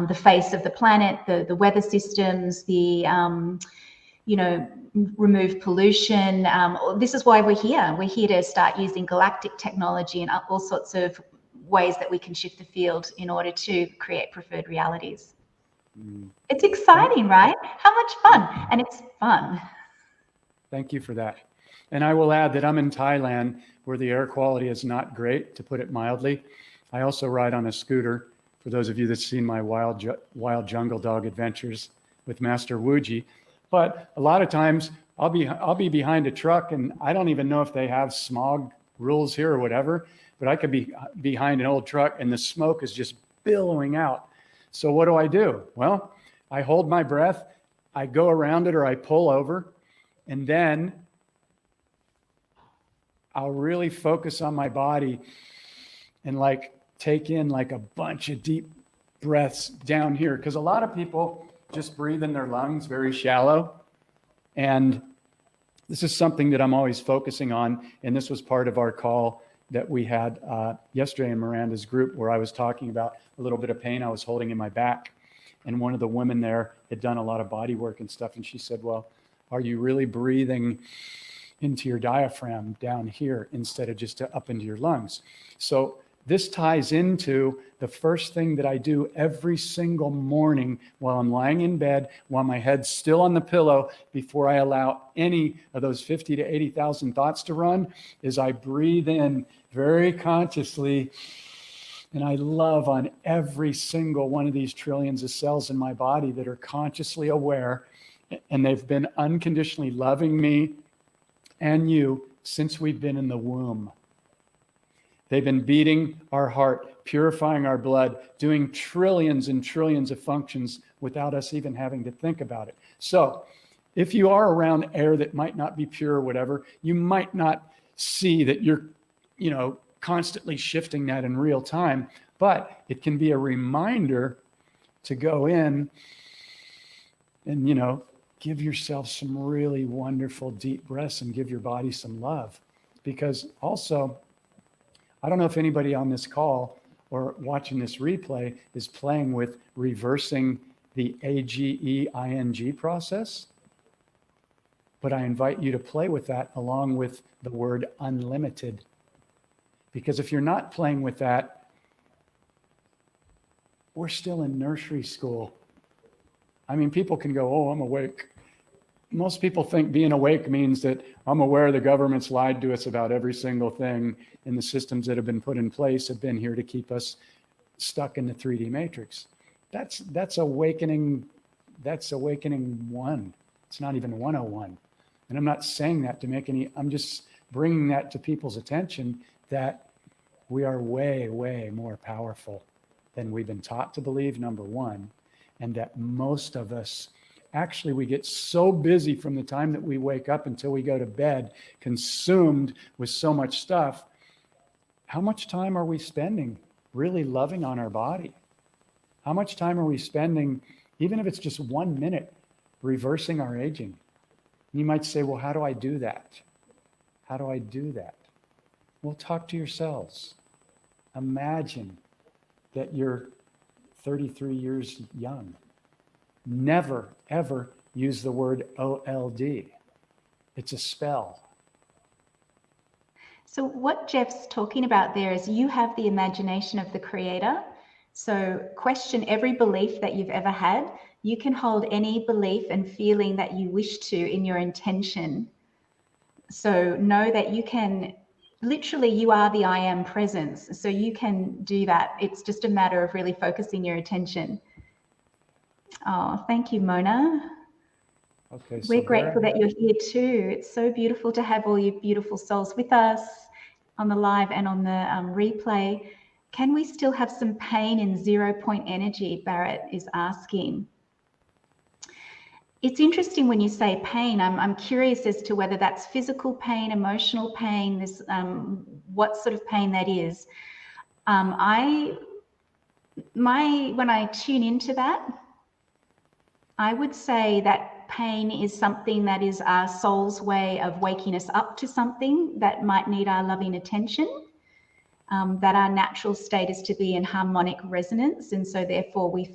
the face of the planet, the weather systems, the, you know, remove pollution. This is why we're here. We're here to start using galactic technology and all sorts of ways that we can shift the field in order to create preferred realities. It's exciting, right? How much fun? And it's fun. Thank you for that. And I will add that I'm in Thailand, where the air quality is not great, to put it mildly. I also ride on a scooter, for those of you that's seen my wild jungle dog adventures with Master Wuji. But a lot of times I'll be behind a truck, and I don't even know if they have smog rules here or whatever, but I could be behind an old truck and the smoke is just billowing out. So what do? Well, I hold my breath, I go around it, or I pull over, and then I'll really focus on my body and like take in like a bunch of deep breaths down here. Because a lot of people just breathe in their lungs very shallow. And this is something that I'm always focusing on. And this was part of our call that we had yesterday in Miranda's group, where I was talking about a little bit of pain I was holding in my back. And one of the women there had done a lot of body work and stuff. And she said, well, are you really breathing into your diaphragm down here instead of just up into your lungs? So this ties into the first thing that I do every single morning while I'm lying in bed, while my head's still on the pillow, before I allow any of those 50 to 80,000 thoughts to run, is I breathe in very consciously. And I love on every single one of these trillions of cells in my body that are consciously aware, and they've been unconditionally loving me and you since we've been in the womb. They've been beating our heart, purifying our blood, doing trillions and trillions of functions without us even having to think about it. So if you are around air that might not be pure or whatever, you might not see that you're, constantly shifting that in real time, but it can be a reminder to go in and, give yourself some really wonderful deep breaths and give your body some love. Because also, I don't know if anybody on this call or watching this replay is playing with reversing the AGEING process, but I invite you to play with that along with the word unlimited. Because if you're not playing with that, we're still in nursery school. I mean, people can go, oh, I'm awake. Most people think being awake means that I'm aware the government's lied to us about every single thing, and the systems that have been put in place have been here to keep us stuck in the 3D matrix. That's awakening. That's awakening 1. It's not even 101. And I'm not saying that to make any, I'm just bringing that to people's attention, that we are way, way more powerful than we've been taught to believe, number one. And that most of us, actually, we get so busy from the time that we wake up until we go to bed, consumed with so much stuff. How much time are we spending really loving on our body? How much time are we spending, even if it's just 1 minute, reversing our aging? And you might say, well, how do I do that? How do I do that? Well, talk to yourselves. Imagine that you're 33 years young. Never, ever use the word OLD. It's a spell. So what Jeff's talking about there is you have the imagination of the creator. So question every belief that you've ever had. You can hold any belief and feeling that you wish to in your intention. So know that you can, literally you are the I am presence. So you can do that. It's just a matter of really focusing your attention. Oh, thank you, Mona. Okay, so we're grateful that you're here too. It's so beautiful to have all your beautiful souls with us on the live and on the replay. Can we still have some pain in 0 point energy? Barrett is asking. It's interesting when you say pain. I'm curious as to whether that's physical pain, emotional pain, this what sort of pain that is. When I tune into that, I would say that pain is something that is our soul's way of waking us up to something that might need our loving attention, that our natural state is to be in harmonic resonance. And so therefore we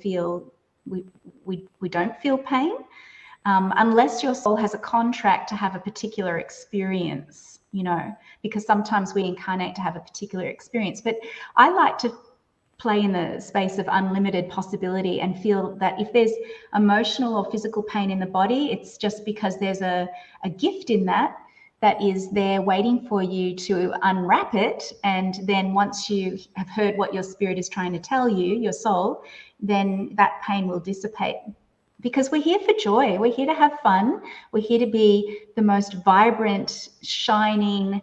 don't feel pain, unless your soul has a contract to have a particular experience, you know, because sometimes we incarnate to have a particular experience. But I like to play in the space of unlimited possibility and feel that if there's emotional or physical pain in the body, it's just because there's a gift in that is there waiting for you to unwrap it. And then once you have heard what your spirit is trying to tell you, your soul, then that pain will dissipate. Because we're here for joy. We're here to have fun. We're here to be the most vibrant, shining,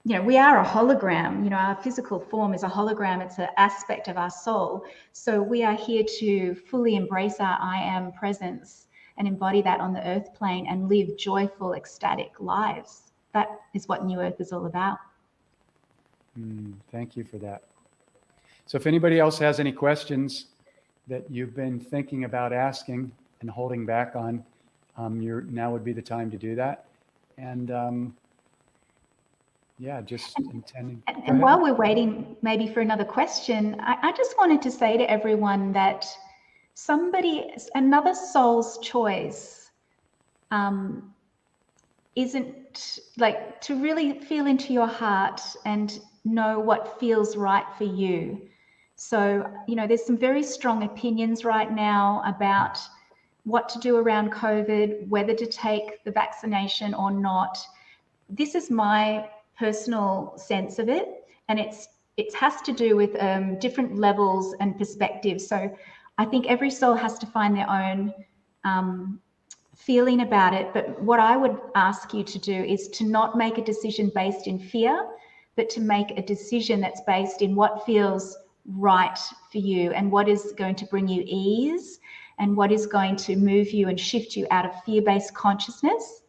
you know, we are a hologram. You know, our physical form is a hologram. It's an aspect of our soul. So we are here to fully embrace our I am presence and embody that on the earth plane and live joyful, ecstatic lives. That is what New Earth is all about. Thank you for that. So if anybody else has any questions that you've been thinking about asking and holding back on, now would be the time to do that. And yeah, just intending. And while we're waiting maybe for another question, I just wanted to say to everyone that another soul's choice isn't like to really feel into your heart and know what feels right for you. So, you know, there's some very strong opinions right now about what to do around COVID, whether to take the vaccination or not. This is my personal sense of it, and it has to do with different levels and perspectives. So I think every soul has to find their own feeling about it. But what I would ask you to do is to not make a decision based in fear, but to make a decision that's based in what feels right for you and what is going to bring you ease and what is going to move you and shift you out of fear-based consciousness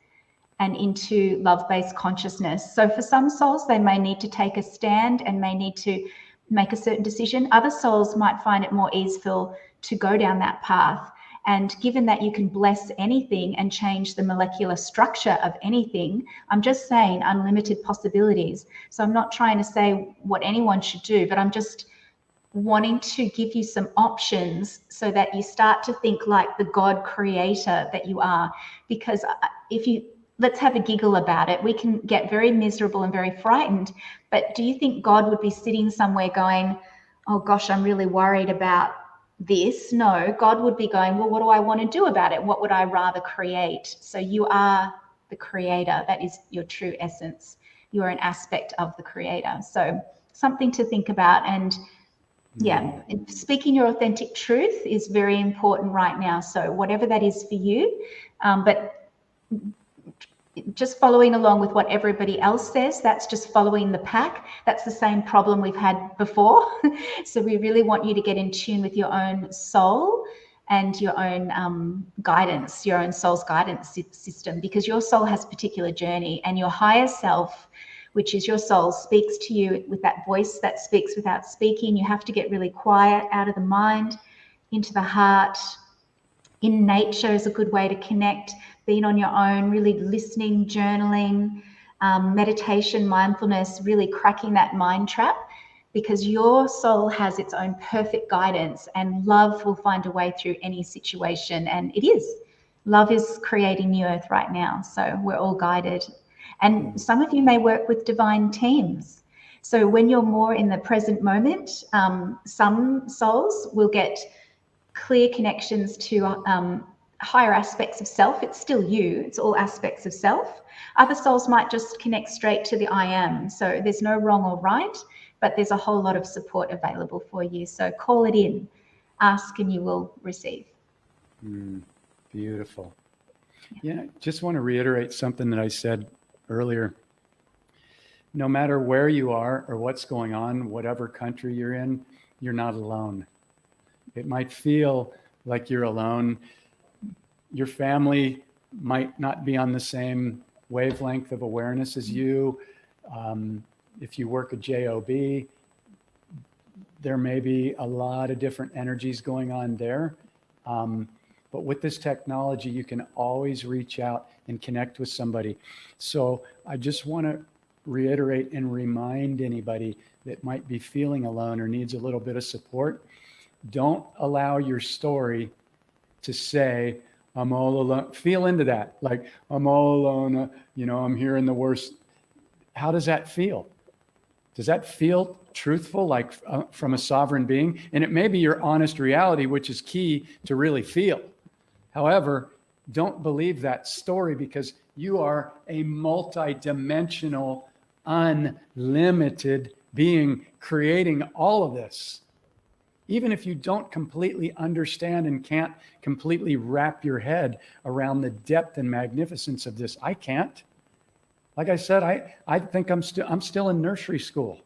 and into love-based consciousness. So for some souls, they may need to take a stand and may need to make a certain decision. Other souls might find it more easeful to go down that path. And given that you can bless anything and change the molecular structure of anything, I'm just saying unlimited possibilities. So I'm not trying to say what anyone should do, but I'm just wanting to give you some options so that you start to think like the God creator that you are. Because let's have a giggle about it. We can get very miserable and very frightened, but do you think God would be sitting somewhere going, oh gosh, I'm really worried about this? No, God would be going, well, what do I want to do about it? What would I rather create? So you are the creator. That is your true essence. You are an aspect of the creator. So something to think about. And yeah, speaking your authentic truth is very important right now. So whatever that is for you, but just following along with what everybody else says, that's just following the pack. That's the same problem we've had before. So we really want you to get in tune with your own soul and your own guidance, your own soul's guidance system, because your soul has a particular journey, and your higher self, which is your soul, speaks to you with that voice that speaks without speaking. You have to get really quiet, out of the mind, into the heart. In nature is a good way to connect. Being on your own, really listening, journaling, meditation, mindfulness, really cracking that mind trap. because your soul has its own perfect guidance, and love will find a way through any situation. And it is. Love is creating the earth right now. So we're all guided. And some of you may work with divine teams. So when you're more in the present moment, some souls will get clear connections to higher aspects of self. It's still you. It's all aspects of self. Other souls might just connect straight to the I am. So there's no wrong or right, but there's a whole lot of support available for you. So call it in, ask, and you will receive. Beautiful. Yeah, just want to reiterate something that I said earlier. No matter where you are or what's going on, whatever country you're in, you're not alone. It might feel like you're alone. Your family might not be on the same wavelength of awareness as you. If you work a job, there may be a lot of different energies going on there. But with this technology, you can always reach out and connect with somebody. So I just want to reiterate and remind anybody that might be feeling alone or needs a little bit of support. Don't allow your story to say, I'm all alone. Feel into that. Like, I'm all alone. I'm here in the worst. How does that feel? Does that feel truthful, like from a sovereign being? And it may be your honest reality, which is key to really feel. However, don't believe that story, because you are a multidimensional, unlimited being creating all of this. Even if you don't completely understand and can't completely wrap your head around the depth and magnificence of this, I can't. Like I said, I think I'm still in nursery school,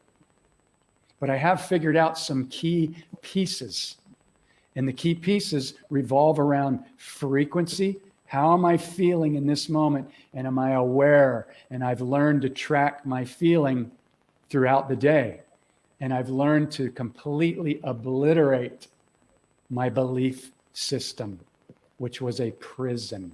but I have figured out some key pieces. And the key pieces revolve around frequency. How am I feeling in this moment? And am I aware? And I've learned to track my feeling throughout the day. And I've learned to completely obliterate my belief system, which was a prison.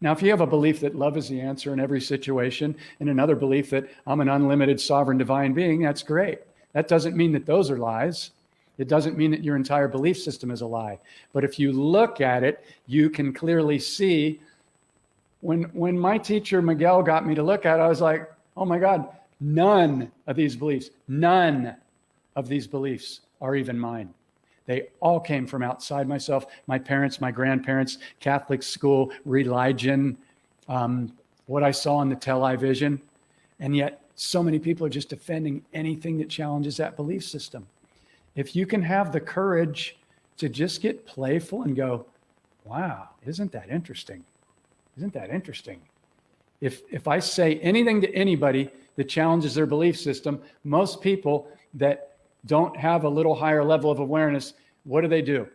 Now, if you have a belief that love is the answer in every situation, and another belief that I'm an unlimited sovereign divine being, that's great. That doesn't mean that those are lies. It doesn't mean that your entire belief system is a lie. But if you look at it, you can clearly see. When my teacher, Miguel, got me to look at it, I was like, oh my God, none of these beliefs are even mine. They all came from outside myself, my parents, my grandparents, Catholic school, religion, what I saw in the television. And yet so many people are just defending anything that challenges that belief system. If you can have the courage to just get playful and go, wow, isn't that interesting? Isn't that interesting? If I say anything to anybody that challenges their belief system, most people that don't have a little higher level of awareness, what do?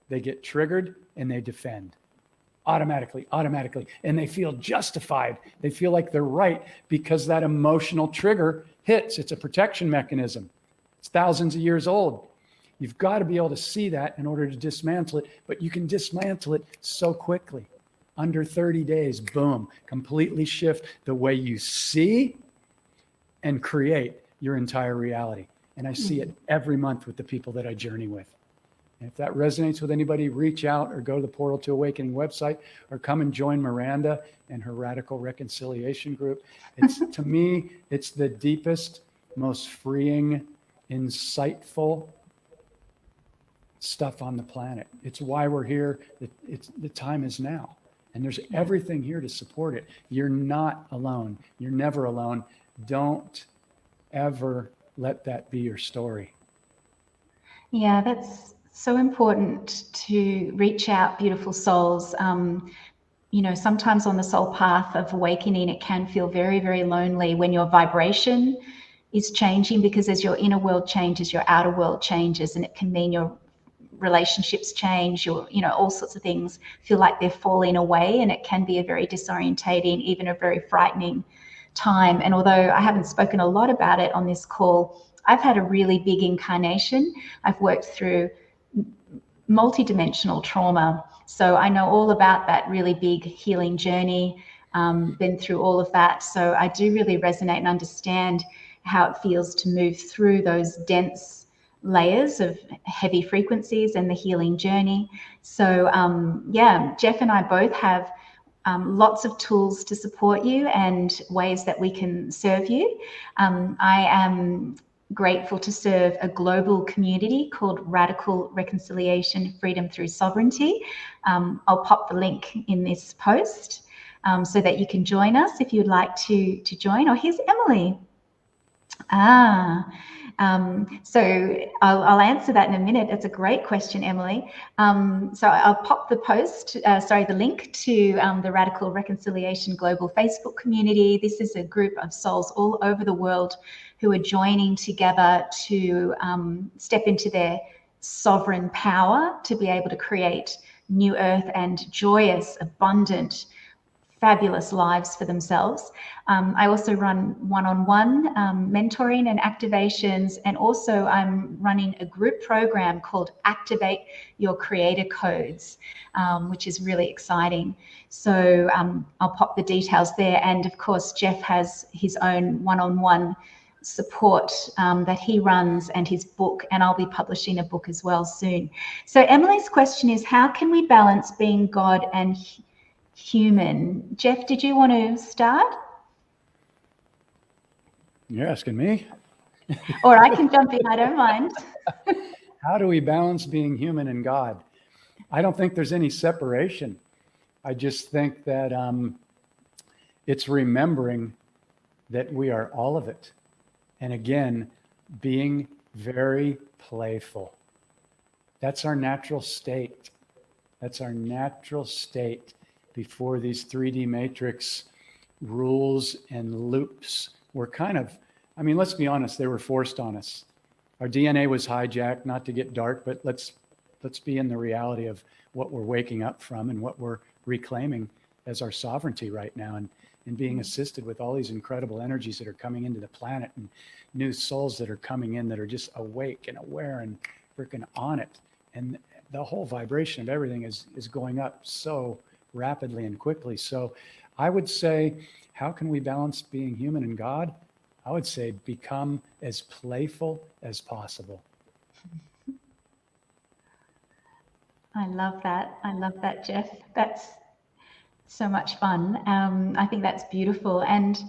They get triggered and they defend automatically. And they feel justified. They feel like they're right because that emotional trigger hits. It's a protection mechanism. It's thousands of years old. You've got to be able to see that in order to dismantle it, but you can dismantle it so quickly. Under 30 days, boom, completely shift the way you see and create your entire reality. And I see it every month with the people that I journey with. And if that resonates with anybody, reach out or go to the Portal to Awakening website or come and join Miranda and her Radical Reconciliation group. It's to me, it's the deepest, most freeing, insightful stuff on the planet. It's why we're here. The time is now. And there's everything here to support it. You're not alone. You're never alone. Don't ever let that be your story. Yeah, that's so important to reach out, beautiful souls. Sometimes on the soul path of awakening, it can feel very, very lonely when your vibration is changing, because as your inner world changes, your outer world changes, and it can mean your relationships change, all sorts of things feel like they're falling away, and it can be a very disorientating, even a very frightening time. And although I haven't spoken a lot about it on this call, I've had a really big incarnation. I've worked through multidimensional trauma, so I know all about that really big healing journey, been through all of that. So I do really resonate and understand how it feels to move through those dense layers of heavy frequencies and the healing journey. So yeah, Jeff and I both have lots of tools to support you and ways that we can serve you. I am grateful to serve a global community called Radical Reconciliation, Freedom Through Sovereignty. I'll pop the link in this post so that you can join us if you'd like to join. Oh, here's Emily. So I'll answer that in a minute. It's a great question, Emily. So I'll pop the the link to the Radical Reconciliation Global Facebook community. This is a group of souls all over the world who are joining together to step into their sovereign power to be able to create new earth and joyous, abundant, fabulous lives for themselves. I also run one-on-one mentoring and activations, and also I'm running a group program called Activate Your Creator Codes, which is really exciting. So I'll pop the details there. And of course, Jeff has his own one-on-one support that he runs, and his book, and I'll be publishing a book as well soon. So Emily's question is, how can we balance being God and human? Jeff, did you want to start? You're asking me? Or I can jump in, I don't mind. How do we balance being human and God? I don't think there's any separation. I just think that it's remembering that we are all of it. And again, being very playful. That's our natural state. That's our natural state before these 3D matrix rules and loops were kind of, I mean, let's be honest, they were forced on us. Our DNA was hijacked, not to get dark, but let's be in the reality of what we're waking up from and what we're reclaiming as our sovereignty right now, and being assisted with all these incredible energies that are coming into the planet, and new souls that are coming in that are just awake and aware and freaking on it. And the whole vibration of everything is going up so rapidly and quickly. So I would say, how can we balance being human and God? I would say become as playful as possible. I love that. I love that, Jeff. That's so much fun. I think that's beautiful. And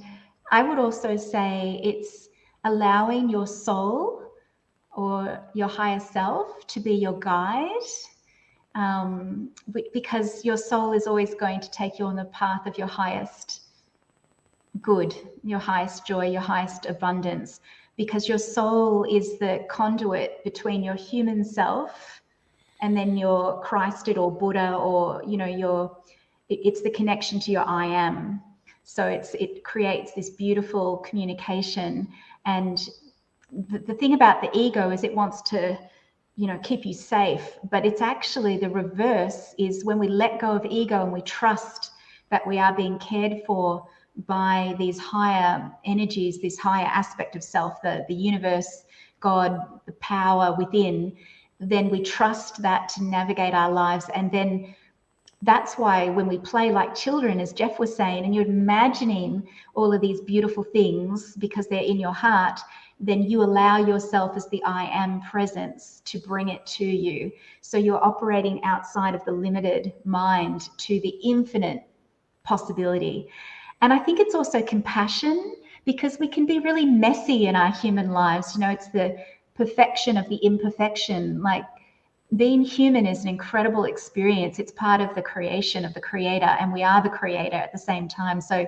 I would also say it's allowing your soul or your higher self to be your guide. Because your soul is always going to take you on the path of your highest good, your highest joy, your highest abundance, because your soul is the conduit between your human self and then your Christed or Buddha, or, you know, it's the connection to your I am. So it creates this beautiful communication. And the thing about the ego is it wants to, you know, keep you safe, but it's actually the reverse. Is when we let go of ego and we trust that we are being cared for by these higher energies, this higher aspect of self, the universe, God, the power within, then we trust that to navigate our lives. And then that's why when we play like children, as Jeff was saying, and you're imagining all of these beautiful things because they're in your heart, then you allow yourself as the I am presence to bring it to you. So you're operating outside of the limited mind to the infinite possibility. And I think it's also compassion, because we can be really messy in our human lives. You know, it's the perfection of the imperfection. Like, being human is an incredible experience. It's part of the creation of the creator, and we are the creator at the same time. So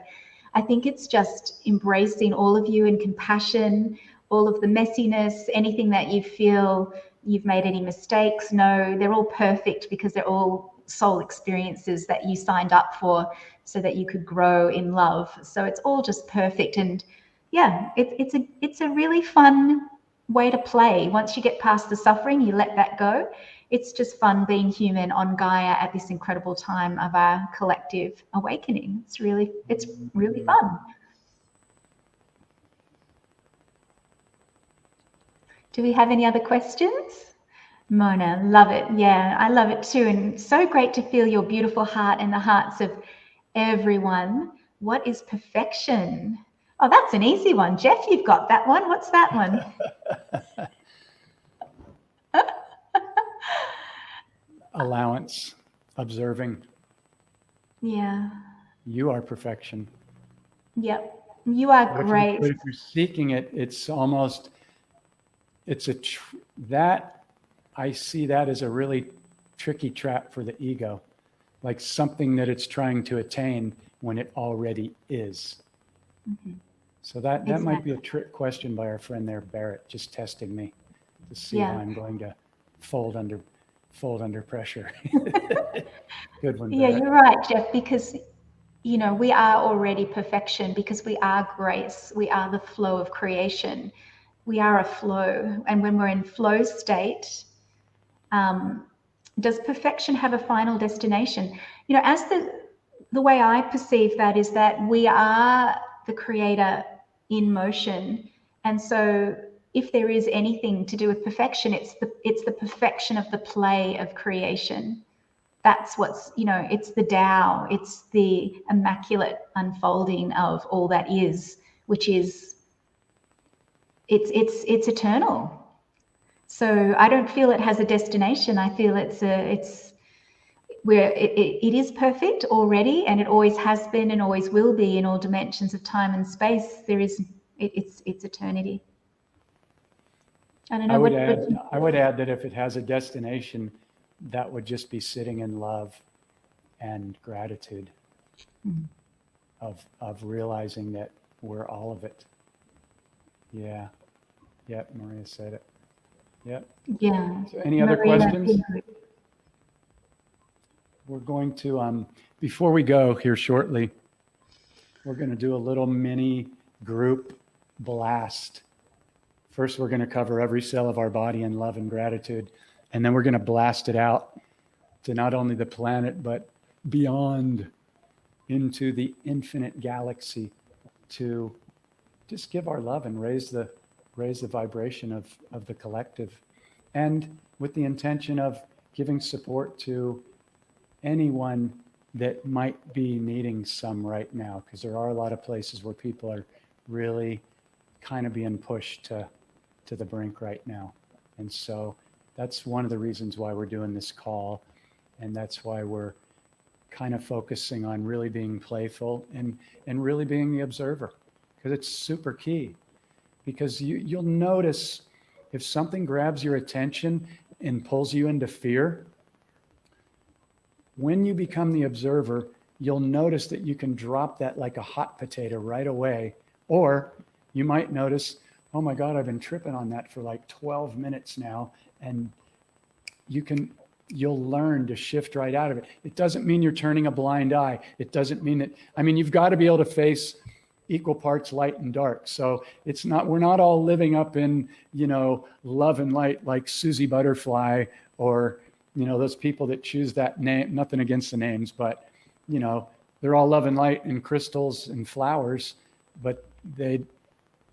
I think it's just embracing all of you in compassion, all of the messiness, anything that you feel you've made any mistakes. No, they're all perfect, because they're all soul experiences that you signed up for so that you could grow in love. So it's all just perfect. And yeah, it's a really fun way to play. Once you get past the suffering, you let that go. It's just fun being human on Gaia at this incredible time of our collective awakening. It's really fun. Do we have any other questions? Mona, love it. Yeah, I love it too. And so great to feel your beautiful heart and the hearts of everyone. What is perfection? Oh, that's an easy one. Jeff, you've got that one. What's that one? Allowance, observing. Yeah. You are perfection. Yep. You are But great. if you're seeking it, it's almost, that, I see that as a really tricky trap for the ego, like something that it's trying to attain when it already is. Mm-hmm. So that might be a trick question by our friend there, Barrett, just testing me to see how I'm going to fold under pressure. Good one, Yeah, Barrett. you're right, Jeff, because we are already perfection because we are grace. We are the flow of creation. We are a flow. And when we're in flow state, does perfection have a final destination? As the way I perceive that is that we are the creator in motion. And so if there is anything to do with perfection, it's the perfection of the play of creation. That's what's, it's the Tao, it's the immaculate unfolding of all that is, which is, it's eternal. So I don't feel it has a destination. I feel it's where it is perfect already, and it always has been and always will be in all dimensions of time and space. It's eternity. I don't know I would add that if it has a destination, that would just be sitting in love and gratitude of realizing that we're all of it. Yeah. Yep. Maria said it. Yep. Yeah. So any other questions? We're going to, before we go here shortly, we're going to do a little mini group blast. First, we're going to cover every cell of our body in love and gratitude. And then we're going to blast it out to not only the planet, but beyond into the infinite galaxy to just give our love and raise the vibration of the collective. And with the intention of giving support to anyone that might be needing some right now, because there are a lot of places where people are really kind of being pushed to the brink right now. And so that's one of the reasons why we're doing this call. And that's why we're kind of focusing on really being playful and really being the observer, because it's super key. Because you'll notice if something grabs your attention and pulls you into fear, when you become the observer, you'll notice that you can drop that like a hot potato right away. Or you might notice, oh my God, I've been tripping on that for like 12 minutes now. And you'll learn to shift right out of it. It doesn't mean you're turning a blind eye. It doesn't mean that, you've got to be able to face equal parts light and dark. So we're not all living up in, love and light like Susie Butterfly or, those people that choose that name, nothing against the names, but, they're all love and light and crystals and flowers, but they're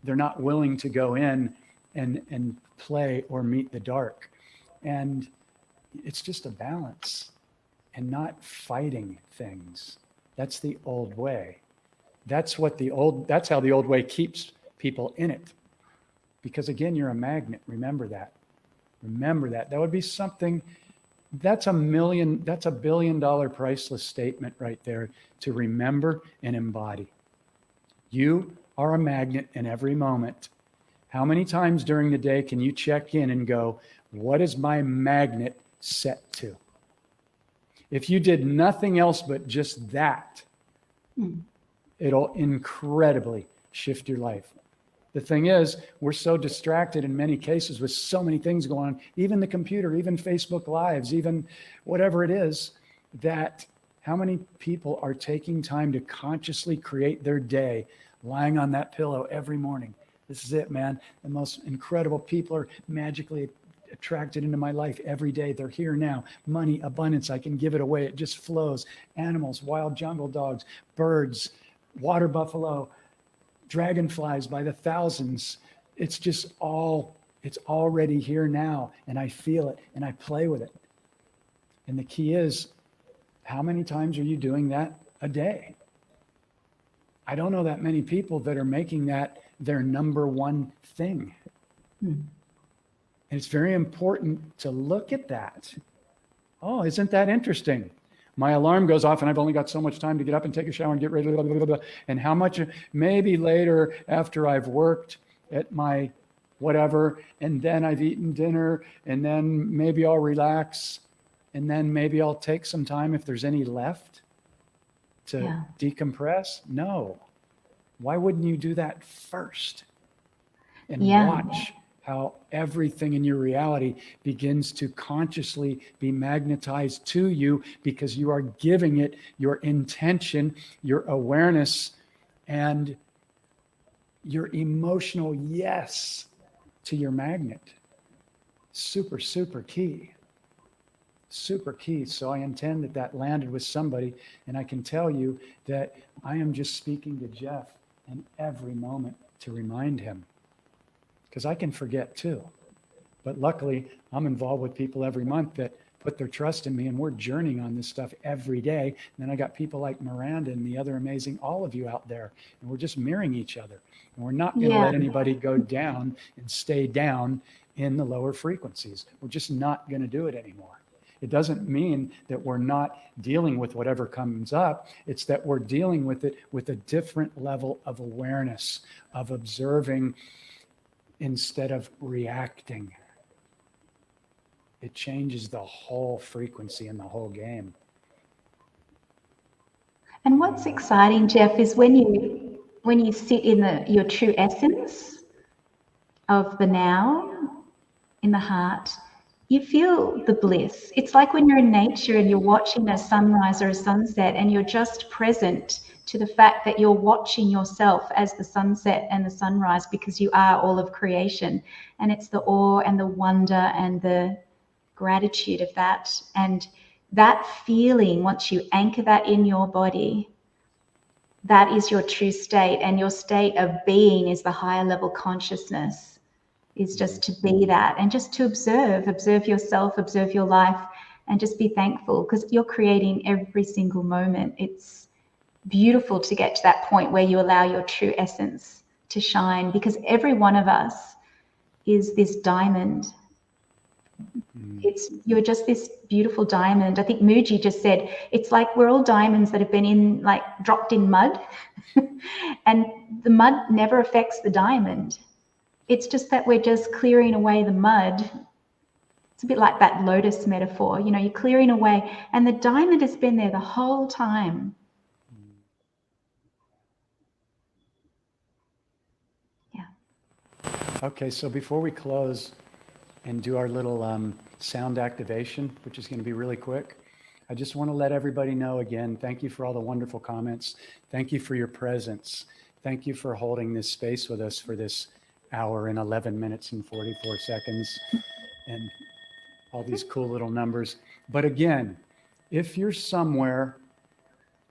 not willing to go in and play or meet the dark. And it's just a balance and not fighting things. That's the old way. That's how the old way keeps people in it. Because again, you're a magnet. Remember that. That would be something, that's $1 billion priceless statement right there to remember and embody. You are a magnet in every moment. How many times during the day can you check in and go, what is my magnet set to? If you did nothing else but just that, it'll incredibly shift your life. The thing is, we're so distracted in many cases with so many things going on, even the computer, even Facebook Lives, even whatever it is, that how many people are taking time to consciously create their day, lying on that pillow every morning? This is it, man. The most incredible people are magically attracted into my life every day. They're here now. Money, abundance, I can give it away. It just flows. Animals, wild jungle dogs, birds, water buffalo, dragonflies by the thousands. It's already here now. And I feel it and I play with it. And the key is, how many times are you doing that a day? I don't know that many people that are making that their number one thing. And it's very important to look at that. Oh, isn't that interesting? My alarm goes off and I've only got so much time to get up and take a shower and get ready, blah, blah, blah, blah. And how much, maybe later after I've worked at my whatever, and then I've eaten dinner, and then maybe I'll relax, and then maybe I'll take some time if there's any left to decompress. No. Why wouldn't you do that first? And watch how everything in your reality begins to consciously be magnetized to you, because you are giving it your intention, your awareness, and your emotional yes to your magnet. Super, super key. Super key. So I intend that that landed with somebody, and I can tell you that I am just speaking to Jeff in every moment to remind him, because I can forget too. But luckily, I'm involved with people every month that put their trust in me, and we're journeying on this stuff every day. And then I got people like Miranda and the other amazing, all of you out there, and we're just mirroring each other. And we're not going to let anybody go down and stay down in the lower frequencies. We're just not going to do it anymore. It doesn't mean that we're not dealing with whatever comes up. It's that we're dealing with it with a different level of awareness, of observing instead of reacting. It changes the whole frequency and the whole game. And what's exciting, Jeff, is when you sit in your true essence of the now, in the heart, you feel the bliss. It's like when you're in nature and you're watching a sunrise or a sunset, and you're just present to the fact that you're watching yourself as the sunset and the sunrise, because you are all of creation. And it's the awe and the wonder and the gratitude of that. And that feeling, once you anchor that in your body, that is your true state. And your state of being is the higher level consciousness, is just to be that, and just to observe yourself, observe your life, and just be thankful, because you're creating every single moment. It's beautiful to get to that point where you allow your true essence to shine, because every one of us is this diamond. You're just this beautiful diamond. I think Muji just said, it's like we're all diamonds that have been dropped in mud and the mud never affects the diamond. It's just that we're just clearing away the mud. It's a bit like that lotus metaphor. You're clearing away, and the diamond has been there the whole time. Yeah. Okay, so before we close and do our little sound activation, which is going to be really quick, I just want to let everybody know again, thank you for all the wonderful comments. Thank you for your presence. Thank you for holding this space with us for this hour and 11 minutes and 44 seconds and all these cool little numbers. But again, if you're somewhere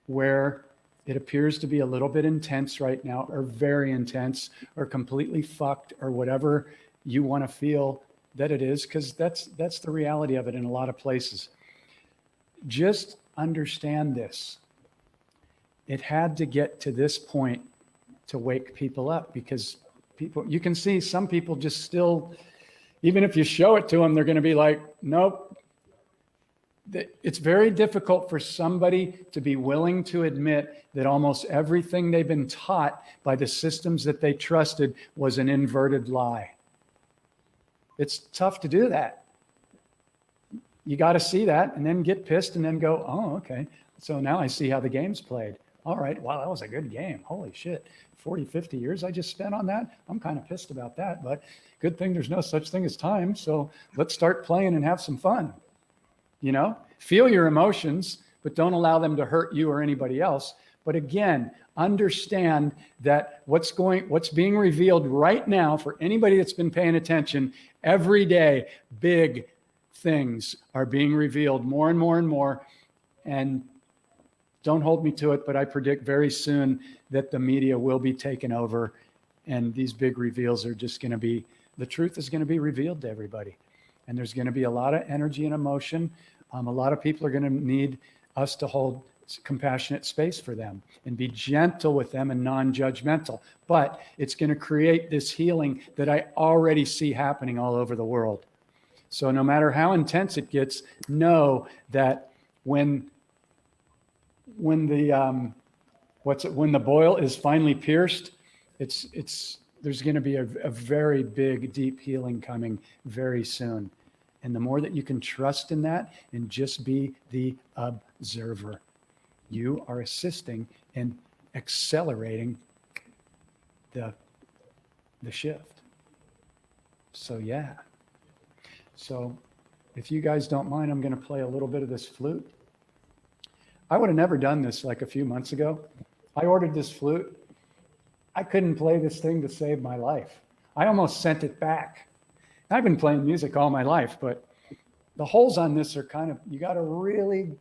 where it appears to be a little bit intense right now, or very intense, or completely fucked, or whatever you want to feel that it is, because that's the reality of it in a lot of places. Just understand this. It had to get to this point to wake people up, because people, you can see some people just still, even if you show it to them, they're going to be like, nope. It's very difficult for somebody to be willing to admit that almost everything they've been taught by the systems that they trusted was an inverted lie. It's tough to do that. You got to see that and then get pissed and then go, oh, okay. So now I see how the game's played. All right, wow, that was a good game. Holy shit. 40, 50 years I just spent on that. I'm kind of pissed about that, but good thing there's no such thing as time. So let's start playing and have some fun. Feel your emotions, but don't allow them to hurt you or anybody else. But again, understand that what's being revealed right now, for anybody that's been paying attention, every day, big things are being revealed more and more and more. And don't hold me to it, but I predict very soon that the media will be taken over, and these big reveals are just going to be, the truth is going to be revealed to everybody. And there's going to be a lot of energy and emotion. A lot of people are going to need us to hold compassionate space for them and be gentle with them and non-judgmental. But it's going to create this healing that I already see happening all over the world. So no matter how intense it gets, know that when the boil is finally pierced, there's going to be a very big, deep healing coming very soon. And the more that you can trust in that and just be the observer, you are assisting in accelerating the shift. So yeah. So if you guys don't mind, I'm going to play a little bit of this flute. I would have never done this like a few months ago. I ordered this flute. I couldn't play this thing to save my life. I almost sent it back. I've been playing music all my life, but the holes on this are kind of, you got to really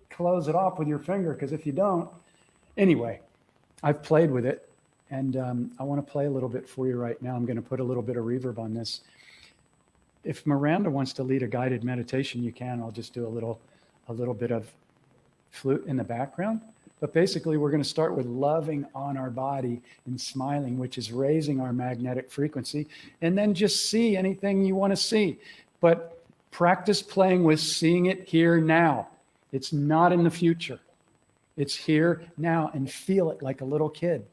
close it off with your finger, because if you don't, anyway, I've played with it, and I want to play a little bit for you right now. I'm going to put a little bit of reverb on this. If Miranda wants to lead a guided meditation, you can. I'll just do a little bit of flute in the background. But basically, we're going to start with loving on our body and smiling, which is raising our magnetic frequency, and then just see anything you want to see. But practice playing with seeing it here now. It's not in the future. It's here now, and feel it like a little kid.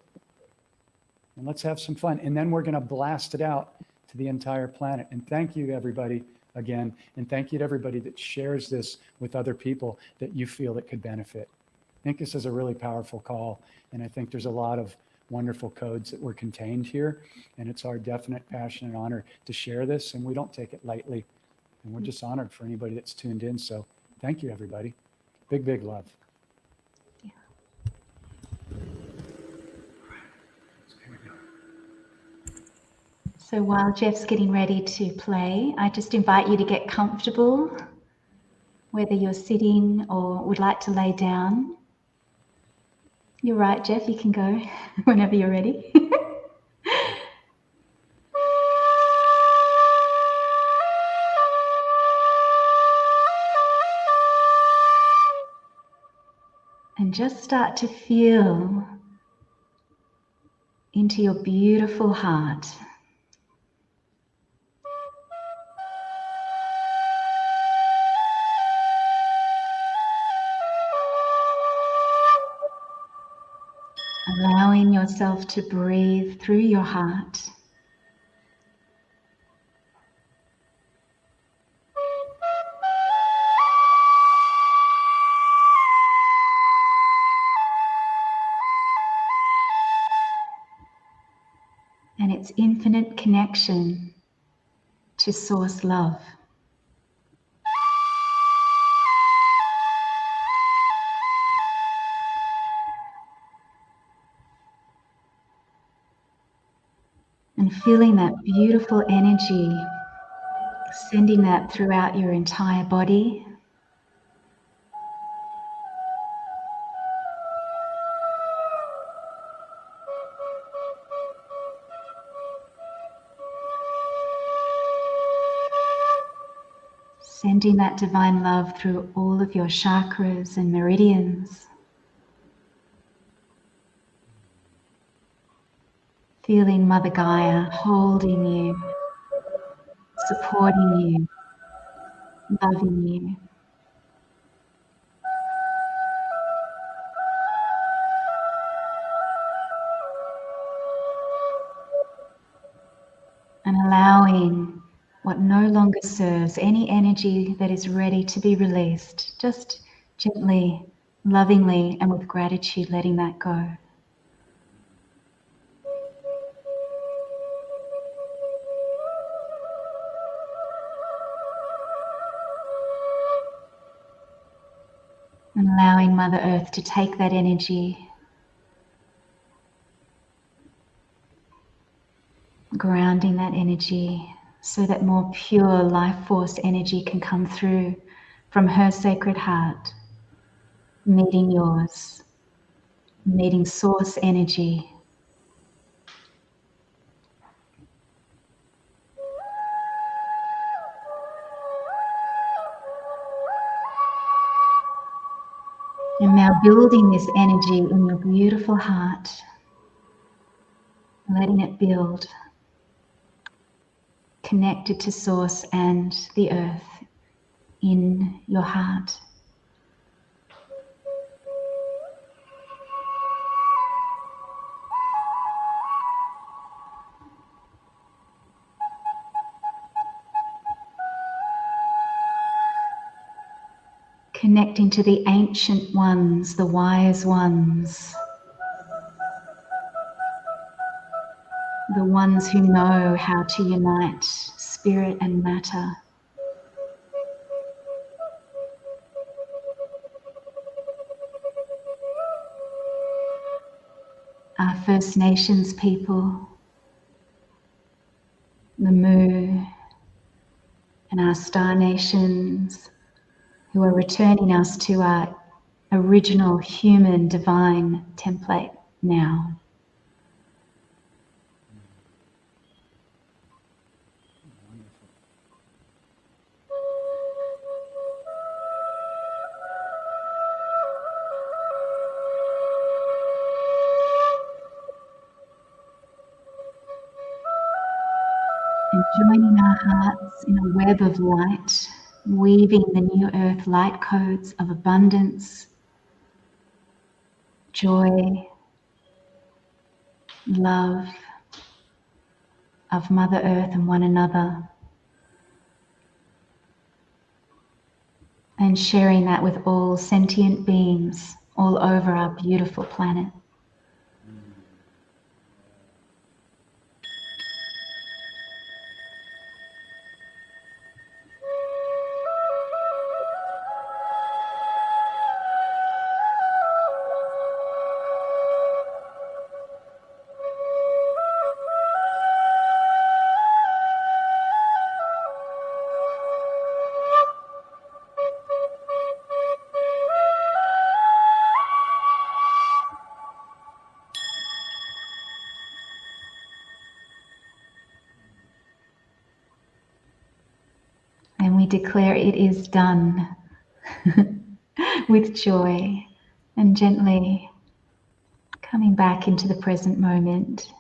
And let's have some fun. And then we're going to blast it out to the entire planet. And thank you, everybody, again. And thank you to everybody that shares this with other people that you feel that could benefit. I think this is a really powerful call. And I think there's a lot of wonderful codes that were contained here. And it's our definite passion and honor to share this. And we don't take it lightly. And we're just honored for anybody that's tuned in. So thank you, everybody. Big, big love. Yeah. So while Jeff's getting ready to play, I just invite you to get comfortable, whether you're sitting or would like to lay down. You're right, Jeff, you can go whenever you're ready. And just start to feel into your beautiful heart. Allowing yourself to breathe through your heart. And its infinite connection to source love. And feeling that beautiful energy, sending that throughout your entire body. Sending that divine love through all of your chakras and meridians. Feeling Mother Gaia holding you, supporting you, loving you. And allowing what no longer serves, any energy that is ready to be released, just gently, lovingly, and with gratitude, letting that go. And allowing Mother Earth to take that energy, grounding that energy so that more pure life force energy can come through from her sacred heart, meeting yours, meeting source energy. now building this energy in your beautiful heart, letting it build, connected to Source and the earth in your heart. Connecting to the ancient ones, the wise ones, the ones who know how to unite spirit and matter. Our First Nations people, the Moo, and our Star Nations, who are returning us to our original human divine template now. And joining our hearts in a web of light, weaving the new earth light codes of abundance, joy, love of Mother Earth and one another, and sharing that with all sentient beings all over our beautiful planet. And we declare it is done with joy and gently coming back into the present moment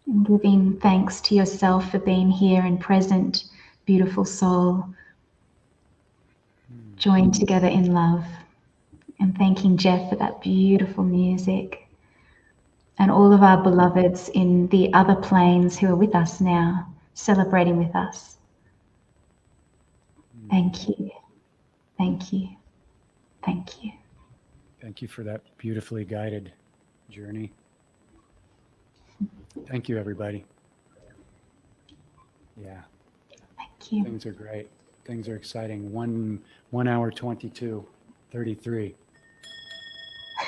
and giving thanks to yourself for being here and present, beautiful soul, joined together in love, and thanking Jeff for that beautiful music and all of our beloveds in the other planes who are with us now, celebrating with us. Thank you. Thank you. Thank you. Thank you for that beautifully guided journey. Thank you, everybody. Yeah. Thank you. Things are great. Things are exciting. 1 hour 22:33.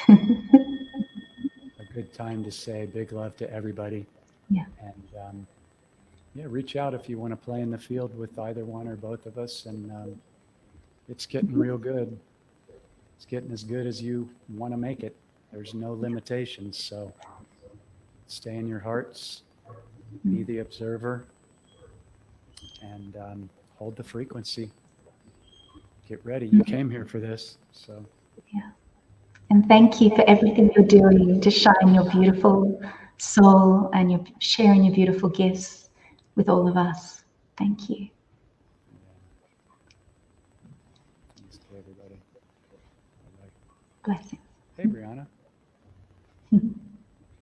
A good time to say big love to everybody. Yeah. And reach out if you want to play in the field with either one or both of us. And it's getting real good. It's getting as good as you want to make it. There's no limitations. So stay in your hearts, be the observer, and hold the frequency. Get ready. You came here for this. So Yeah. And thank you for everything you're doing to shine your beautiful soul and you're sharing your beautiful gifts with all of us. Thank you. thanks to everybody. Bye-bye. Blessings. Hey, Brianna.